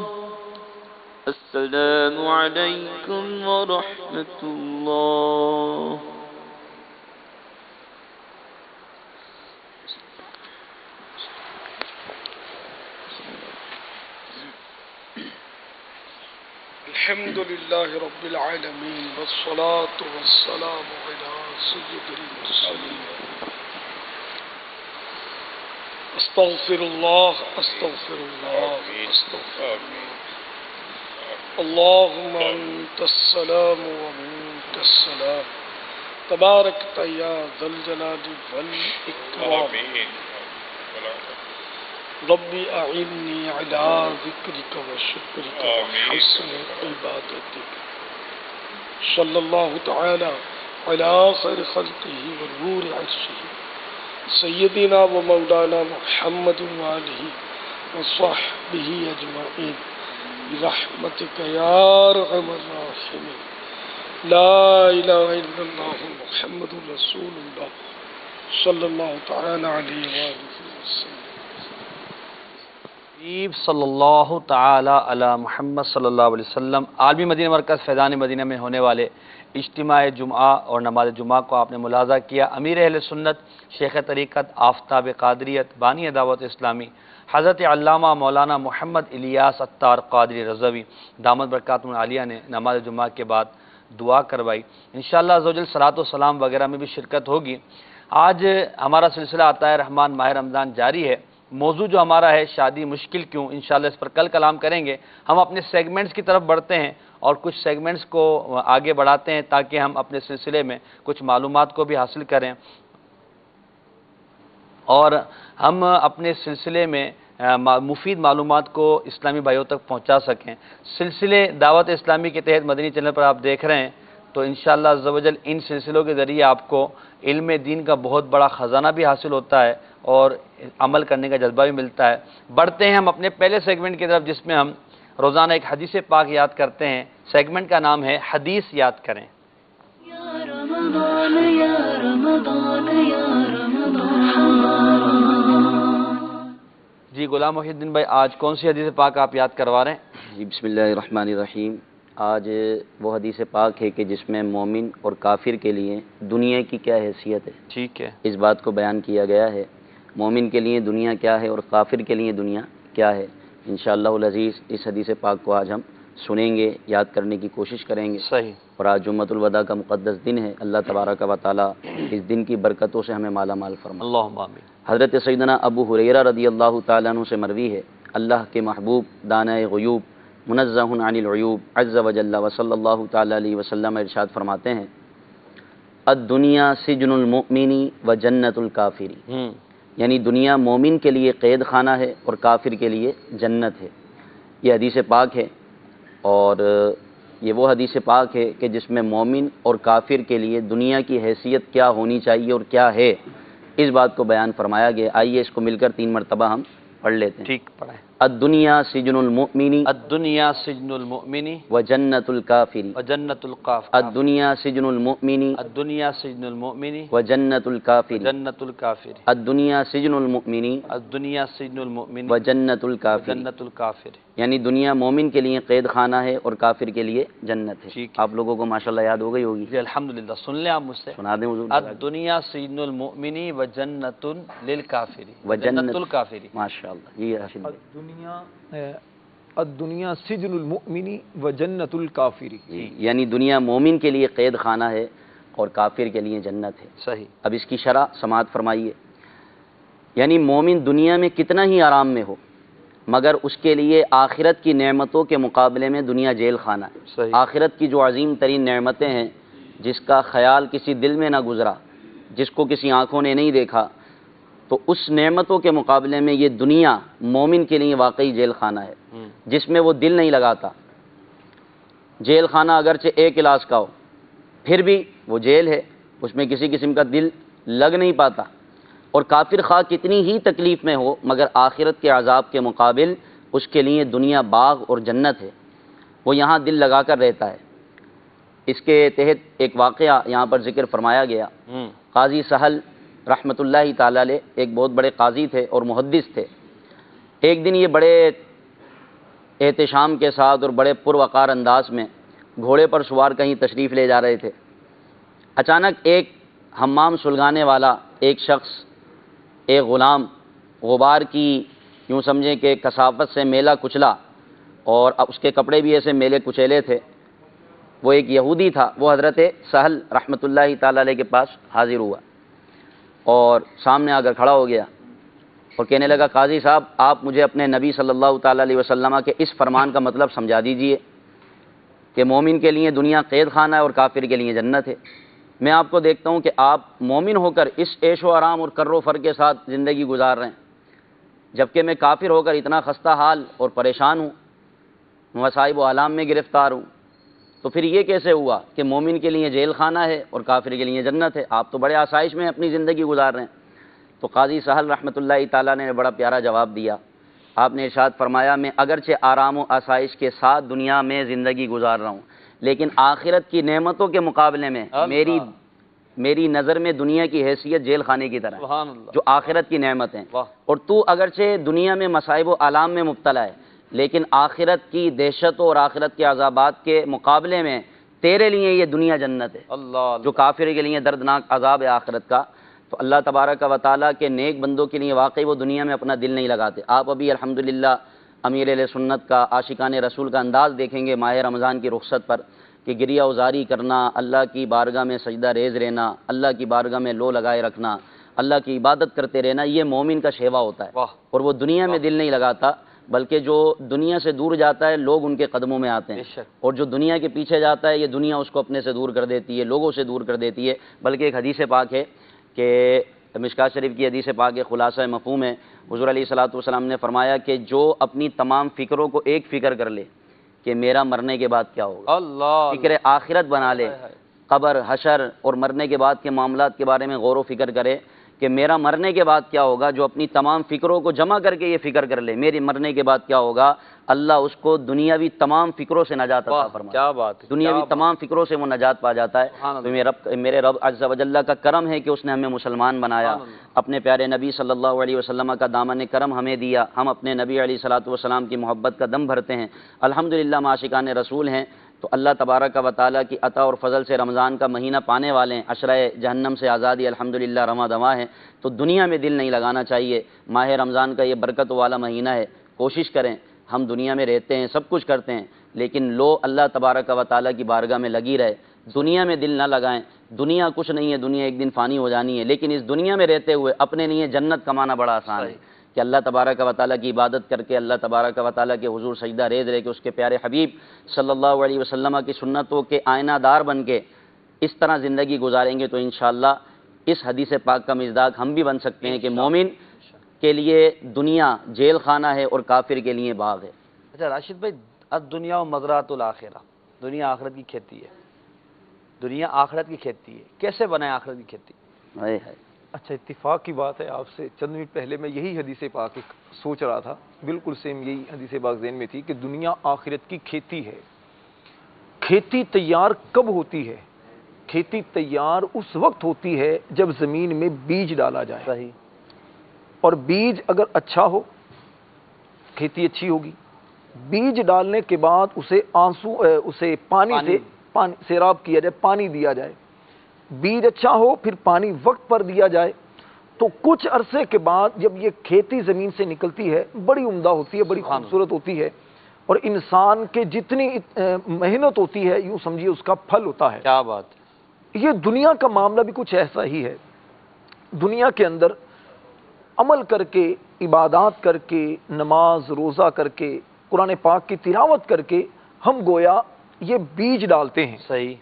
S2: السلام علیکم ورحمۃ اللہ.
S3: الحمد لله رب العالمين والصلاة والسلام على سيد المرسلين. استغفر الله استغفر الله استغفر الله. اللهم أنت السلام ومنك السلام تباركت يا ذا الجلال والإكرام. ربي أعني على ذكرك وشكرك وحسن عبادتك. صلى الله تعالى على خير خلقه ونور عرشه سيدنا ومولانا محمد وآله وصحبه أجمعين برحمتك يا أرحم الراحمين. لا إله إلا الله محمد رسول الله صلى الله تعالى عليه وآله وسلم.
S1: صلی اللہ تعالی علی محمد صلی اللہ علیہ وسلم. عالمی مدینہ مرکز فیضان مدینہ میں ہونے والے اجتماع جمعہ اور نماز جمعہ کو آپ نے ملاحظہ کیا. امیر اہل سنت، شیخ طریقت، آفتاب قادریت، بانی دعوت اسلامی حضرت علامہ مولانا محمد الیاس عطار قادری رضوی دامت برکاتہم العالیہ نے نماز جمعہ کے بعد دعا کروائی. انشاءاللہ عزوجل صلاۃ و سلام وغیرہ میں بھی شرکت ہوگی. آج ہمارا سلسلہ عطائے رحمان ماہ رمضان جاری ہے. موضوع جو ہمارا ہے شادی مشکل کیوں، انشاءاللہ اس پر کل کلام کریں گے. ہم اپنے سیگمنٹس کی طرف بڑھتے ہیں اور کچھ سیگمنٹس کو آگے بڑھاتے ہیں تاکہ ہم اپنے سلسلے میں کچھ معلومات کو بھی حاصل کریں اور ہم اپنے سلسلے میں مفید معلومات کو اسلامی بھائیوں تک پہنچا سکیں. سلسلے دعوت اسلامی کے تحت مدنی چینل پر آپ دیکھ رہے ہیں تو انشاءاللہ عز و جل ان سلسلوں کے ذریعے آپ کو علم دین کا بہت بڑا خزانہ بھی حاصل ہوتا ہے اور عمل کرنے کا جذبہ بھی ملتا ہے. بڑھتے ہیں ہم اپنے پہلے سیگمنٹ کی طرف جس میں ہم روزانہ ایک حدیث پاک یاد کرتے ہیں. سیگمنٹ کا نام ہے حدیث یاد کریں.
S4: یا رمضان یا رمضان یا رمضان.
S1: جی غلام محی الدین بھائی، آج کون سی حدیث پاک آپ یاد کروا رہے ہیں؟
S5: جی بسم اللہ الرحمن الرحیم. آج وہ حدیث پاک ہے کہ جس میں مومن اور کافر کے لیے دنیا کی کیا حیثیت ہے،
S1: ٹھیک ہے.
S5: اس بات کو بیان کیا گیا ہے. مومن کے لیے دنیا کیا ہے اور کافر کے لیے دنیا کیا ہے. انشاءاللہ العزیز اس حدیث پاک کو آج ہم سنیں گے، یاد کرنے کی کوشش کریں گے.
S1: صحیح.
S5: اور آج جمعۃ الوداع کا مقدس دن ہے. اللہ تبارک و تعالی اس دن کی برکتوں سے ہمیں مالا مال فرمائے.
S1: اللہم آمین.
S5: حضرت سیدنا ابو ہریرہ رضی اللہ تعالیٰ عنہ سے مروی ہے، اللہ کے محبوب دانۂ غیوب منزہ عن العیوب عز وجل وصلی اللہ تعالی علیہ وسلم ارشاد فرماتے ہیں، الدنیا سجن المؤمن و جنت الکافر. یعنی دنیا مومن کے لیے قید خانہ ہے اور کافر کے لیے جنت ہے. یہ حدیث پاک ہے اور یہ وہ حدیث پاک ہے کہ جس میں مومن اور کافر کے لیے دنیا کی حیثیت کیا ہونی چاہیے اور کیا ہے، اس بات کو بیان فرمایا گیا. آئیے اس کو مل کر 3 مرتبہ ہم پڑھ لیتے ہیں.
S1: ٹھیک پڑھیں.
S5: الدنیا سجن المؤمن
S1: الدنیا سجن المؤمن
S5: و جنت الکافر.
S1: وجنت الکافر.
S5: الدنیا سجن المؤمن
S1: الدنیا سجن المؤمن
S5: و جنت الکافر.
S1: جنت الکافر.
S5: الدنیا سجن المؤمن
S1: الدنیا سجن المؤمن
S5: و جنت الکافر.
S1: جنت الکافر.
S5: یعنی دنیا مومن کے لیے قید خانہ ہے اور کافر کے لیے جنت ہے.
S1: ٹھیک.
S5: آپ لوگوں کو ماشاءاللہ یاد ہو گئی ہوگی.
S1: جی الحمدللہ. سن لیں آپ مجھ سے.
S5: سنا دیں حضور.
S1: الدنیا سجن المؤمن و جنت للکافر.
S5: و
S1: جنت الکافر.
S5: ماشاءاللہ. جی راشد بھائی.
S6: الدنیا سجن المؤمن و جنت الکافر.
S5: یعنی دنیا مومن کے لیے قید خانہ ہے اور کافر کے لیے جنت ہے.
S1: صحیح.
S5: اب اس کی شرح سماعت فرمائیے. یعنی مومن دنیا میں کتنا ہی آرام میں ہو مگر اس کے لیے آخرت کی نعمتوں کے مقابلے میں دنیا جیل خانہ ہے.
S1: صحیح.
S5: آخرت کی جو عظیم ترین نعمتیں ہیں جس کا خیال کسی دل میں نہ گزرا، جس کو کسی آنکھوں نے نہیں دیکھا، تو اس نعمتوں کے مقابلے میں یہ دنیا مومن کے لیے واقعی جیل خانہ ہے جس میں وہ دل نہیں لگاتا. جیل خانہ اگرچہ 1 کلاس کا ہو پھر بھی وہ جیل ہے، اس میں کسی قسم کا دل لگ نہیں پاتا. اور کافر خواہ کتنی ہی تکلیف میں ہو مگر آخرت کے عذاب کے مقابل اس کے لیے دنیا باغ اور جنت ہے، وہ یہاں دل لگا کر رہتا ہے۔ اس کے تحت ایک واقعہ یہاں پر ذکر فرمایا گیا۔ قاضی سہل رحمۃ اللہ تعالی علیہ ایک بہت بڑے قاضی تھے اور محدث تھے۔ ایک دن یہ بڑے احتشام کے ساتھ اور بڑے پروقار انداز میں گھوڑے پر سوار کہیں تشریف لے جا رہے تھے۔ اچانک ایک حمام سلگانے والا ایک شخص، ایک غلام، غبار کی یوں سمجھیں کہ کثافت سے میلا کچلا، اور اس کے کپڑے بھی ایسے میلے کچیلے تھے۔ وہ ایک یہودی تھا، وہ حضرت سہل رحمۃ اللہ تعالی علیہ کے پاس حاضر ہوا اور سامنے آ کر کھڑا ہو گیا اور کہنے لگا، قاضی صاحب آپ مجھے اپنے نبی صلی اللہ تعالی علیہ وسلم کے اس فرمان کا مطلب سمجھا دیجئے کہ مومن کے لیے دنیا قید خانہ ہے اور کافر کے لیے جنت ہے۔ میں آپ کو دیکھتا ہوں کہ آپ مومن ہو کر اس عیش و آرام اور کر و فر کے ساتھ زندگی گزار رہے ہیں، جبکہ میں کافر ہو کر اتنا خستہ حال اور پریشان ہوں، مصائب و آلام میں گرفتار ہوں۔ تو پھر یہ کیسے ہوا کہ مومن کے لیے جیل خانہ ہے اور کافر کے لیے جنت ہے؟ آپ تو بڑے آسائش میں اپنی زندگی گزار رہے ہیں۔ تو قاضی سہل رحمۃ اللہ تعالیٰ نے بڑا پیارا جواب دیا۔ آپ نے ارشاد فرمایا، میں اگرچہ آرام و آسائش کے ساتھ دنیا میں زندگی گزار رہا ہوں، لیکن آخرت کی نعمتوں کے مقابلے میں میری نظر میں دنیا کی حیثیت جیل خانے کی طرح ہے، جو آخرت کی نعمت ہیں۔ اور تو اگرچہ دنیا میں مصائب و آلام میں مبتلا ہے، لیکن آخرت کی دہشت اور آخرت کے عذابات کے مقابلے میں تیرے لیے یہ دنیا جنت ہے، جو کافر کے لیے دردناک عذاب ہے آخرت کا۔ تو اللہ تبارک و تعالیٰ کے نیک بندوں کے لیے واقعی وہ دنیا میں اپنا دل نہیں لگاتے۔ آپ ابھی الحمدللہ امیر اہل سنت کا، عاشقان رسول کا انداز دیکھیں گے ماہ رمضان کی رخصت پر، کہ گریہ ازاری کرنا، اللہ کی بارگاہ میں سجدہ ریز رہنا، اللہ کی بارگاہ میں لو لگائے رکھنا، اللہ کی عبادت کرتے رہنا، یہ مومن کا شیوا ہوتا ہے۔ اور وہ دنیا میں دل نہیں لگاتا، بلکہ جو دنیا سے دور جاتا ہے لوگ ان کے قدموں میں آتے ہیں، اور جو دنیا کے پیچھے جاتا ہے یہ دنیا اس کو اپنے سے دور کر دیتی ہے، لوگوں سے دور کر دیتی ہے۔ بلکہ ایک حدیث پاک ہے کہ مشکوٰۃ شریف کی حدیث پاک کے خلاصہ مفہوم ہے، حضور علیہ الصلوۃ والسلام نے فرمایا کہ جو اپنی تمام فکروں کو ایک فکر کر لے کہ میرا مرنے کے بعد کیا ہوگا، فکر آخرت بنا لے، قبر، حشر اور مرنے کے بعد کے معاملات کے بارے میں غور و فکر کرے کہ میرا مرنے کے بعد کیا ہوگا، جو اپنی تمام فکروں کو جمع کر کے یہ فکر کر لے میری مرنے کے بعد کیا ہوگا، اللہ اس کو دنیاوی تمام فکروں سے نجات عطا فرمائے۔
S1: کیا بات ہے،
S5: دنیاوی تمام فکروں سے وہ نجات پا جاتا ہے۔ تو میرے رب عز و جل کا کرم ہے کہ اس نے ہمیں مسلمان بنایا، اپنے پیارے نبی صلی اللہ علیہ وسلم کا دامن کرم ہمیں دیا، ہم اپنے نبی علیہ الصلوۃ والسلام کی محبت کا دم بھرتے ہیں، الحمدللہ عاشقان رسول ہیں۔ تو اللہ تبارک و تعالیٰ کی عطا اور فضل سے رمضان کا مہینہ پانے والے ہیں، عشرہ جہنم سے آزادی الحمدللہ رواں دواں ہے۔ تو دنیا میں دل نہیں لگانا چاہیے۔ ماہ رمضان کا یہ برکت والا مہینہ ہے، کوشش کریں، ہم دنیا میں رہتے ہیں، سب کچھ کرتے ہیں، لیکن لو اللہ تبارک و تعالیٰ کی بارگاہ میں لگی رہے، دنیا میں دل نہ لگائیں۔ دنیا کچھ نہیں ہے، دنیا ایک دن فانی ہو جانی ہے، لیکن اس دنیا میں رہتے ہوئے اپنے لیے جنت کمانا بڑا آسان ہے کہ اللہ تبارک و تعالیٰ کی عبادت کر کے، اللہ تبارک و تعالیٰ کے حضور سجدہ ریز رہ کے، اس کے پیارے حبیب صلی اللہ علیہ وسلم کی سنتوں کے آئینہ دار بن کے اس طرح زندگی گزاریں گے تو انشاءاللہ اس حدیث پاک کا مصداق ہم بھی بن سکتے ہیں کہ مومن کے لیے دنیا جیل خانہ ہے اور کافر کے لیے باغ ہے۔
S1: اچھا راشد بھائی، الدنیا و مزرعۃ الآخرہ، دنیا آخرت کی کھیتی ہے، دنیا آخرت کی کھیتی ہے، کیسے بنائے آخرت کی کھیتی؟
S6: اچھا اتفاق کی بات ہے، آپ سے چند منٹ پہلے میں یہی حدیث پاک ایک سوچ رہا تھا، بالکل سیم یہی حدیث پاک ذہن میں تھی کہ دنیا آخرت کی کھیتی ہے۔ کھیتی تیار کب ہوتی ہے؟ کھیتی تیار اس وقت ہوتی ہے جب زمین میں بیج ڈالا جائے۔
S1: صحیح۔
S6: اور بیج اگر اچھا ہو کھیتی اچھی ہوگی۔ بیج ڈالنے کے بعد اسے پانی سے سیراب کیا جائے، پانی دیا جائے، بیج اچھا ہو، پھر پانی وقت پر دیا جائے، تو کچھ عرصے کے بعد جب یہ کھیتی زمین سے نکلتی ہے بڑی عمدہ ہوتی ہے، بڑی خوبصورت ہوتی ہے، اور انسان کے جتنی محنت ہوتی ہے یوں سمجھیے اس کا پھل ہوتا ہے۔
S1: کیا بات ہے۔
S6: یہ دنیا کا معاملہ بھی کچھ ایسا ہی ہے۔ دنیا کے اندر عمل کر کے، عبادات کر کے، نماز روزہ کر کے، قرآن پاک کی تلاوت کر کے ہم گویا یہ بیج ڈالتے ہیں،
S1: صحیح،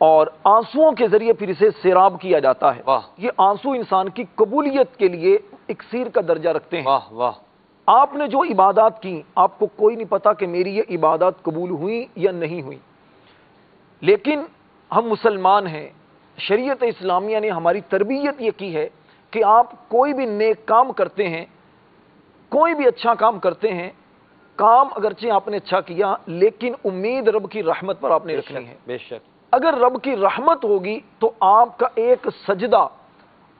S6: اور آنسوؤں کے ذریعے پھر اسے سیراب کیا جاتا ہے۔
S1: واہ،
S6: یہ آنسو انسان کی قبولیت کے لیے اکسیر کا درجہ رکھتے ہیں۔
S1: واہ واہ،
S6: آپ نے جو عبادات کی، آپ کو کوئی نہیں پتا کہ میری یہ عبادات قبول ہوئی یا نہیں ہوئی، لیکن ہم مسلمان ہیں، شریعت اسلامیہ نے ہماری تربیت یہ کی ہے کہ آپ کوئی بھی نیک کام کرتے ہیں، کوئی بھی اچھا کام کرتے ہیں، کام اگرچہ آپ نے اچھا کیا لیکن امید رب کی رحمت پر آپ نے رکھنی ہے۔
S1: بے شک
S6: اگر رب کی رحمت ہوگی تو آپ کا ایک سجدہ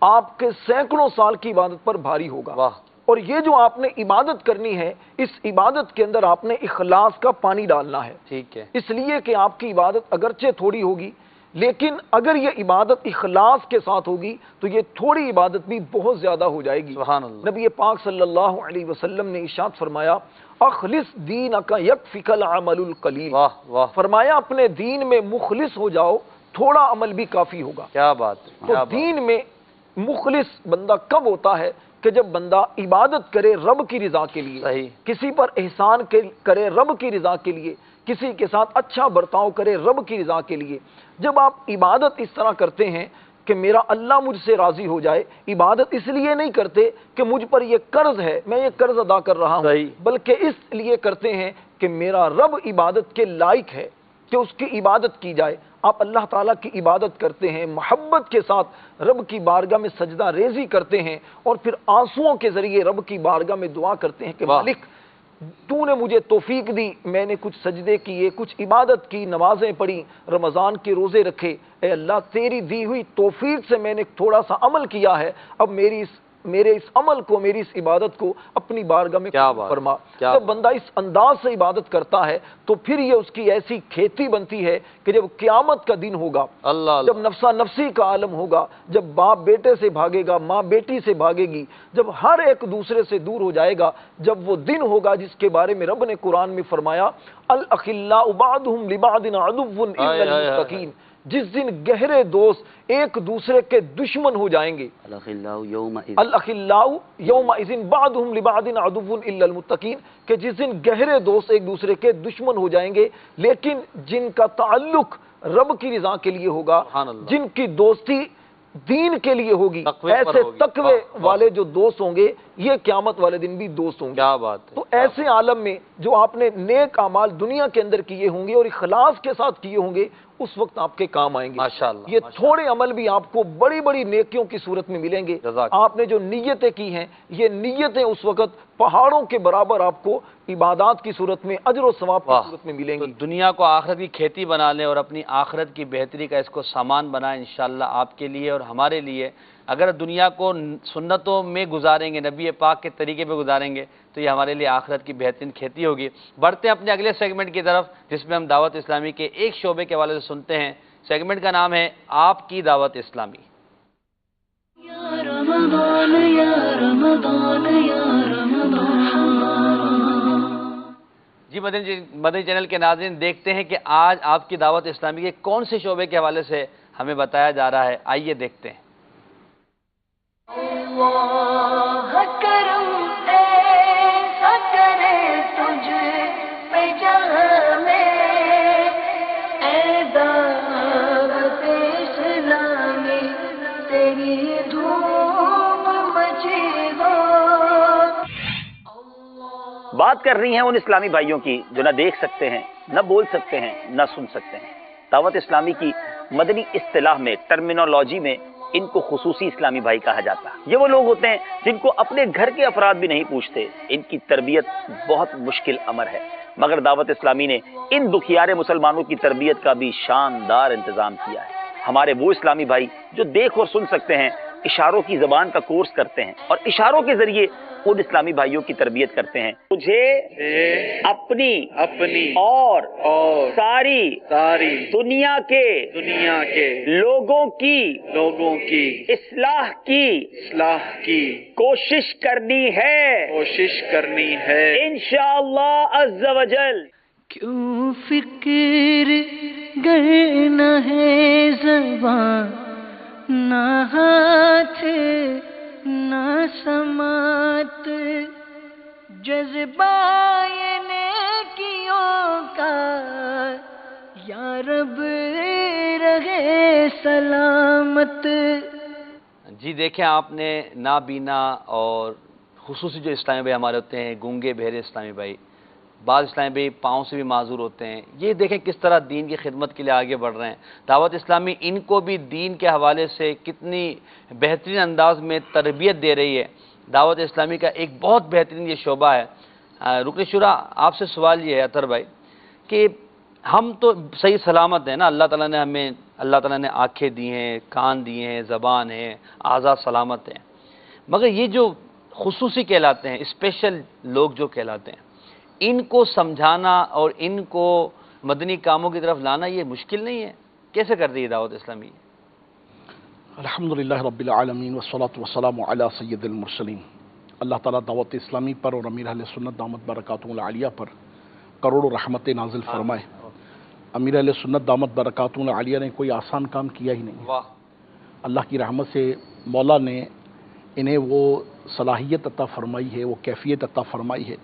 S6: آپ کے سینکڑوں سال کی عبادت پر بھاری ہوگا۔
S1: واہ،
S6: اور یہ جو آپ نے عبادت کرنی ہے، اس عبادت کے اندر آپ نے اخلاص کا پانی ڈالنا ہے،
S1: ٹھیک ہے،
S6: اس لیے کہ آپ کی عبادت اگرچہ تھوڑی ہوگی لیکن اگر یہ عبادت اخلاص کے ساتھ ہوگی تو یہ تھوڑی عبادت بھی بہت زیادہ ہو جائے گی۔
S1: سبحان اللہ،
S6: نبی پاک صلی اللہ علیہ وسلم نے ارشاد فرمایا اخلص دینک یکفک العمل القلیل،
S1: واہ واہ،
S6: فرمایا اپنے دین میں مخلص ہو جاؤ، تھوڑا عمل بھی کافی ہوگا۔
S1: کیا بات ہے،
S6: تو
S1: کیا بات،
S6: دین میں مخلص بندہ کب ہوتا ہے کہ جب بندہ عبادت کرے رب کی رضا کے لیے،
S1: صحیح،
S6: کسی پر احسان کرے رب کی رضا کے لیے، کسی کے ساتھ اچھا برتاؤ کرے رب کی رضا کے لیے۔ جب آپ عبادت اس طرح کرتے ہیں کہ میرا اللہ مجھ سے راضی ہو جائے، عبادت اس لیے نہیں کرتے کہ مجھ پر یہ قرض ہے میں یہ قرض ادا کر رہا ہوں،
S1: صحیح،
S6: بلکہ اس لیے کرتے ہیں کہ میرا رب عبادت کے لائق ہے کہ اس کی عبادت کی جائے۔ آپ اللہ تعالیٰ کی عبادت کرتے ہیں، محبت کے ساتھ رب کی بارگاہ میں سجدہ ریزی کرتے ہیں، اور پھر آنسوؤں کے ذریعے رب کی بارگاہ میں دعا کرتے ہیں کہ
S1: واہ،
S6: مالک تو نے مجھے توفیق دی، میں نے کچھ سجدے کیے، کچھ عبادت کی، نمازیں پڑھی، رمضان کے روزے رکھے، اے اللہ تیری دی ہوئی توفیق سے میں نے تھوڑا سا عمل کیا ہے، اب میرے اس عمل کو، میری اس عبادت کو اپنی بارگاہ میں
S1: کیا
S6: قبول
S1: بات،
S6: فرما۔
S1: کیا
S6: جب بندہ اس انداز سے عبادت کرتا ہے تو پھر یہ اس کی ایسی کھیتی بنتی ہے کہ جب قیامت کا دن ہوگا،
S1: اللہ
S6: جب
S1: اللہ،
S6: نفسا نفسی کا عالم ہوگا، جب باپ بیٹے سے بھاگے گا، ماں بیٹی سے بھاگے گی، جب ہر ایک دوسرے سے دور ہو جائے گا، جب وہ دن ہوگا جس کے بارے میں رب نے قرآن میں فرمایا الاخلاء بعضهم لبعض عدو الا المتقین، جس دن گہرے دوست ایک دوسرے کے دشمن ہو جائیں گے۔
S5: الاخلاء یومئذ
S6: الاخلاء یومئذ بعضهم لبعض عدو الا المتقین، کہ جس دن گہرے دوست ایک دوسرے کے دشمن ہو جائیں گے، لیکن جن کا تعلق رب کی رضا کے لیے ہوگا،
S1: سبحان اللہ،
S6: جن کی دوستی دین کے لیے ہوگی،
S1: تقوی پر
S6: ایسے
S1: ہوگی،
S6: تقوی
S1: واہ، واہ،
S6: والے جو دوست ہوں گے یہ قیامت والے دن بھی دوست ہوں گے۔
S1: کیا بات ہے،
S6: تو ایسے عالم میں جو آپ نے نیک اعمال دنیا کے اندر کیے ہوں گے اور اخلاص کے ساتھ کیے ہوں گے، اس وقت آپ کے کام آئیں گے۔
S1: ماشاءاللہ،
S6: یہ
S1: ماشاءاللہ،
S6: تھوڑے عمل بھی آپ کو بڑی بڑی نیکیوں کی صورت میں ملیں گے۔
S1: جزاک
S6: آپ نے جو نیتیں کی ہیں یہ نیتیں اس وقت پہاڑوں کے برابر آپ کو عبادات کی صورت میں، اجر و ثواب کی
S1: واہ،
S6: صورت میں ملیں
S1: تو
S6: گی۔
S1: دنیا کو آخرت کی کھیتی بنا لیں اور اپنی آخرت کی بہتری کا اس کو سامان بنائیں انشاءاللہ آپ کے لیے اور ہمارے لیے۔ اگر دنیا کو سنتوں میں گزاریں گے، نبی پاک کے طریقے پہ گزاریں گے تو یہ ہمارے لیے آخرت کی بہترین کھیتی ہوگی۔ بڑھتے ہیں اپنے اگلے سیگمنٹ کی طرف جس میں ہم دعوت اسلامی کے ایک شعبے کے حوالے سے سنتے ہیں۔ سیگمنٹ کا نام ہے آپ کی دعوت اسلامی۔
S4: یا رمضان یا رمضان یا رمضان۔
S1: جی مدنی چینل کے ناظرین، دیکھتے ہیں کہ آج آپ کی دعوت اسلامی کے کون سے شعبے کے حوالے سے ہمیں بتایا جا رہا ہے، آئیے دیکھتے ہیں۔
S4: اللہ کرم ایسا کرے تجھ پہ جہاں میں، اے دعوت اسلامی تیری دھوم مچی ہو۔
S7: بات کر رہی ہیں ان اسلامی بھائیوں کی جو نہ دیکھ سکتے ہیں، نہ بول سکتے ہیں، نہ سن سکتے ہیں۔ دعوت اسلامی کی مدنی اصطلاح میں، ٹرمینالوجی میں ان کو خصوصی اسلامی بھائی کہا جاتا ہے۔ یہ وہ لوگ ہوتے ہیں جن کو اپنے گھر کے افراد بھی نہیں پوچھتے، ان کی تربیت بہت مشکل امر ہے، مگر دعوت اسلامی نے ان دکھیارے مسلمانوں کی تربیت کا بھی شاندار انتظام کیا ہے۔ ہمارے وہ اسلامی بھائی جو دیکھ اور سن سکتے ہیں، اشاروں کی زبان کا کورس کرتے ہیں اور اشاروں کے ذریعے ان اسلامی بھائیوں کی تربیت کرتے ہیں۔ مجھے اپنی اور ساری دنیا کے لوگوں کی اصلاح کی کوشش کرنی ہے انشاءاللہ عز و جل۔
S4: کیوں فکر گر نہ ہے زبان، نہ ہاتھ نہ سماعت، جذبہ یہ نیکیوں کا یا رب رہے سلامت۔
S1: جی دیکھیں، آپ نے نابینا اور خصوصی جو اسلامی بھائی ہمارے ہوتے ہیں، گونگے بہرے اسلامی بھائی، بعض اسلامی بھائی پاؤں سے بھی معذور ہوتے ہیں. یہ دیکھیں کس طرح دین کی خدمت کے لیے آگے بڑھ رہے ہیں. دعوت اسلامی ان کو بھی دین کے حوالے سے کتنی بہترین انداز میں تربیت دے رہی ہے. دعوت اسلامی کا ایک بہت بہترین یہ شعبہ ہے. رکن شورا آپ سے سوال یہ ہے اطہر بھائی کہ ہم تو صحیح سلامت ہیں نا, اللہ تعالیٰ نے آنکھیں دی ہیں, کان دیے ہیں, زبان ہے, اعضاء سلامت ہیں, مگر یہ جو خصوصی کہلاتے ہیں, اسپیشل لوگ جو کہلاتے ہیں, ان کو سمجھانا اور ان کو مدنی کاموں کی طرف لانا یہ مشکل نہیں ہے؟ کیسے کر رہی ہے دعوت اسلامی؟
S3: الحمدللہ رب العالمین والصلاة والسلام علی سید المرسلین. اللہ تعالیٰ دعوت اسلامی پر اور امیر اہل سنت دامت برکاتہم العالیہ پر کروڑوں رحمتیں نازل فرمائے. امیر اہل سنت دامت برکاتہم العالیہ نے کوئی آسان کام کیا ہی نہیں. اللہ کی رحمت سے مولا نے انہیں وہ صلاحیت عطا فرمائی ہے, وہ کیفیت عطا فرمائی ہے,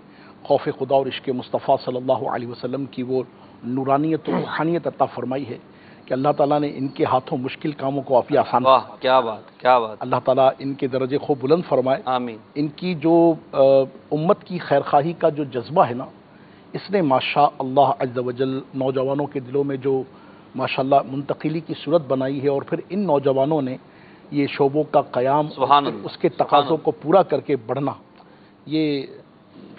S3: خوف خدا اور عشق مصطفیٰ صلی اللہ علیہ وسلم کی وہ نورانیت و روحانیت عطا فرمائی ہے کہ اللہ تعالیٰ نے ان کے ہاتھوں مشکل کاموں کو کافی آسان.
S1: واہ کیا بات, کیا بات.
S3: اللہ تعالیٰ ان کے درجے خوب بلند فرمائے.
S1: آمین.
S3: ان کی جو امت کی خیرخواہی کا جو جذبہ ہے نا, اس نے ماشاء اللہ عز و جل نوجوانوں کے دلوں میں جو ماشاءاللہ منتقلی کی صورت بنائی ہے, اور پھر ان نوجوانوں نے یہ شعبوں کا قیام,
S1: سبحان اللہ,
S3: اس کے تقاضوں کو پورا کر کے بڑھنا, یہ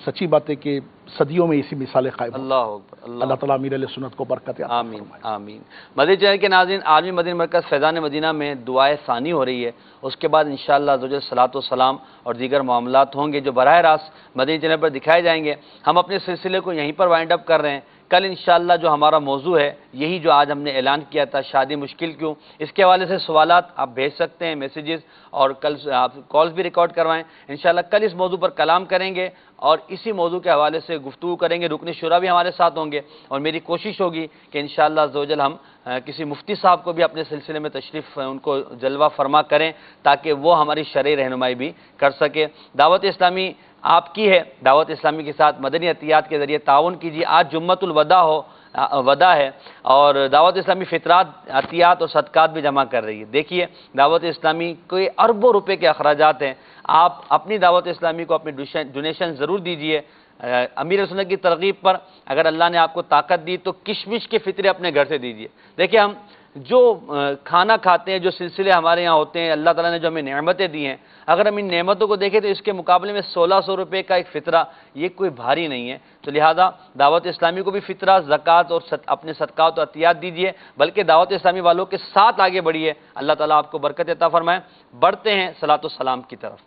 S3: سچی بات ہے کہ صدیوں میں اسی مثالیں قائم.
S1: اللہ اکبر.
S3: اللہ تعالیٰ امیر علیہ سنت کو برکت عطا
S1: آمین
S3: فرمائے.
S1: آمین. مدنی چینل کے ناظرین, عالمی مدنی مرکز فیضان مدینہ میں دعائے ثانی ہو رہی ہے. اس کے بعد انشاءاللہ عزوجل صلاۃ و سلام اور دیگر معاملات ہوں گے جو براہ راست مدنی چینل پر دکھائے جائیں گے. ہم اپنے سلسلے کو یہیں پر وائنڈ اپ کر رہے ہیں. کل انشاءاللہ جو ہمارا موضوع ہے, یہی جو آج ہم نے اعلان کیا تھا, شادی مشکل کیوں, اس کے حوالے سے سوالات آپ بھیج سکتے ہیں, میسیجز, اور کل آپ کالز بھی ریکارڈ کروائیں. انشاءاللہ کل اس موضوع پر کلام کریں گے اور اسی موضوع کے حوالے سے گفتگو کریں گے. رکن شورا بھی ہمارے ساتھ ہوں گے, اور میری کوشش ہوگی کہ انشاءاللہ عزوجل ہم کسی مفتی صاحب کو بھی اپنے سلسلے میں تشریف ان کو جلوہ فرما کریں تاکہ وہ ہماری شرعی رہنمائی بھی کر سکے. دعوت اسلامی آپ کی ہے, دعوت اسلامی کے ساتھ مدنی عطیات کے ذریعے تعاون کیجیے. آج جمعۃ الوداع ہے اور دعوت اسلامی فطرات, عطیات اور صدقات بھی جمع کر رہی ہے. دیکھیے دعوت اسلامی کوئی اربوں روپے کے اخراجات ہیں. آپ اپنی دعوت اسلامی کو اپنی ڈونیشن ضرور دیجیے. امیر سنت کی ترغیب پر اگر اللہ نے آپ کو طاقت دی تو کشمش کے فطرے اپنے گھر سے دیجیے. دیکھیں ہم جو کھانا کھاتے ہیں, جو سلسلے ہمارے یہاں ہوتے ہیں, اللہ تعالیٰ نے جو ہمیں نعمتیں دی ہیں, اگر ہم ان نعمتوں کو دیکھیں تو اس کے مقابلے میں 1600 روپے کا ایک فطرہ یہ کوئی بھاری نہیں ہے. تو لہذا دعوت اسلامی کو بھی فطرہ, زکوٰۃ اور اپنے صدقات و عطیات دیجیے, بلکہ دعوت اسلامی والوں کے ساتھ آگے بڑھیے. اللہ تعالیٰ آپ کو برکت عطا فرمائے. بڑھتے ہیں صلاۃ و سلام کی طرف.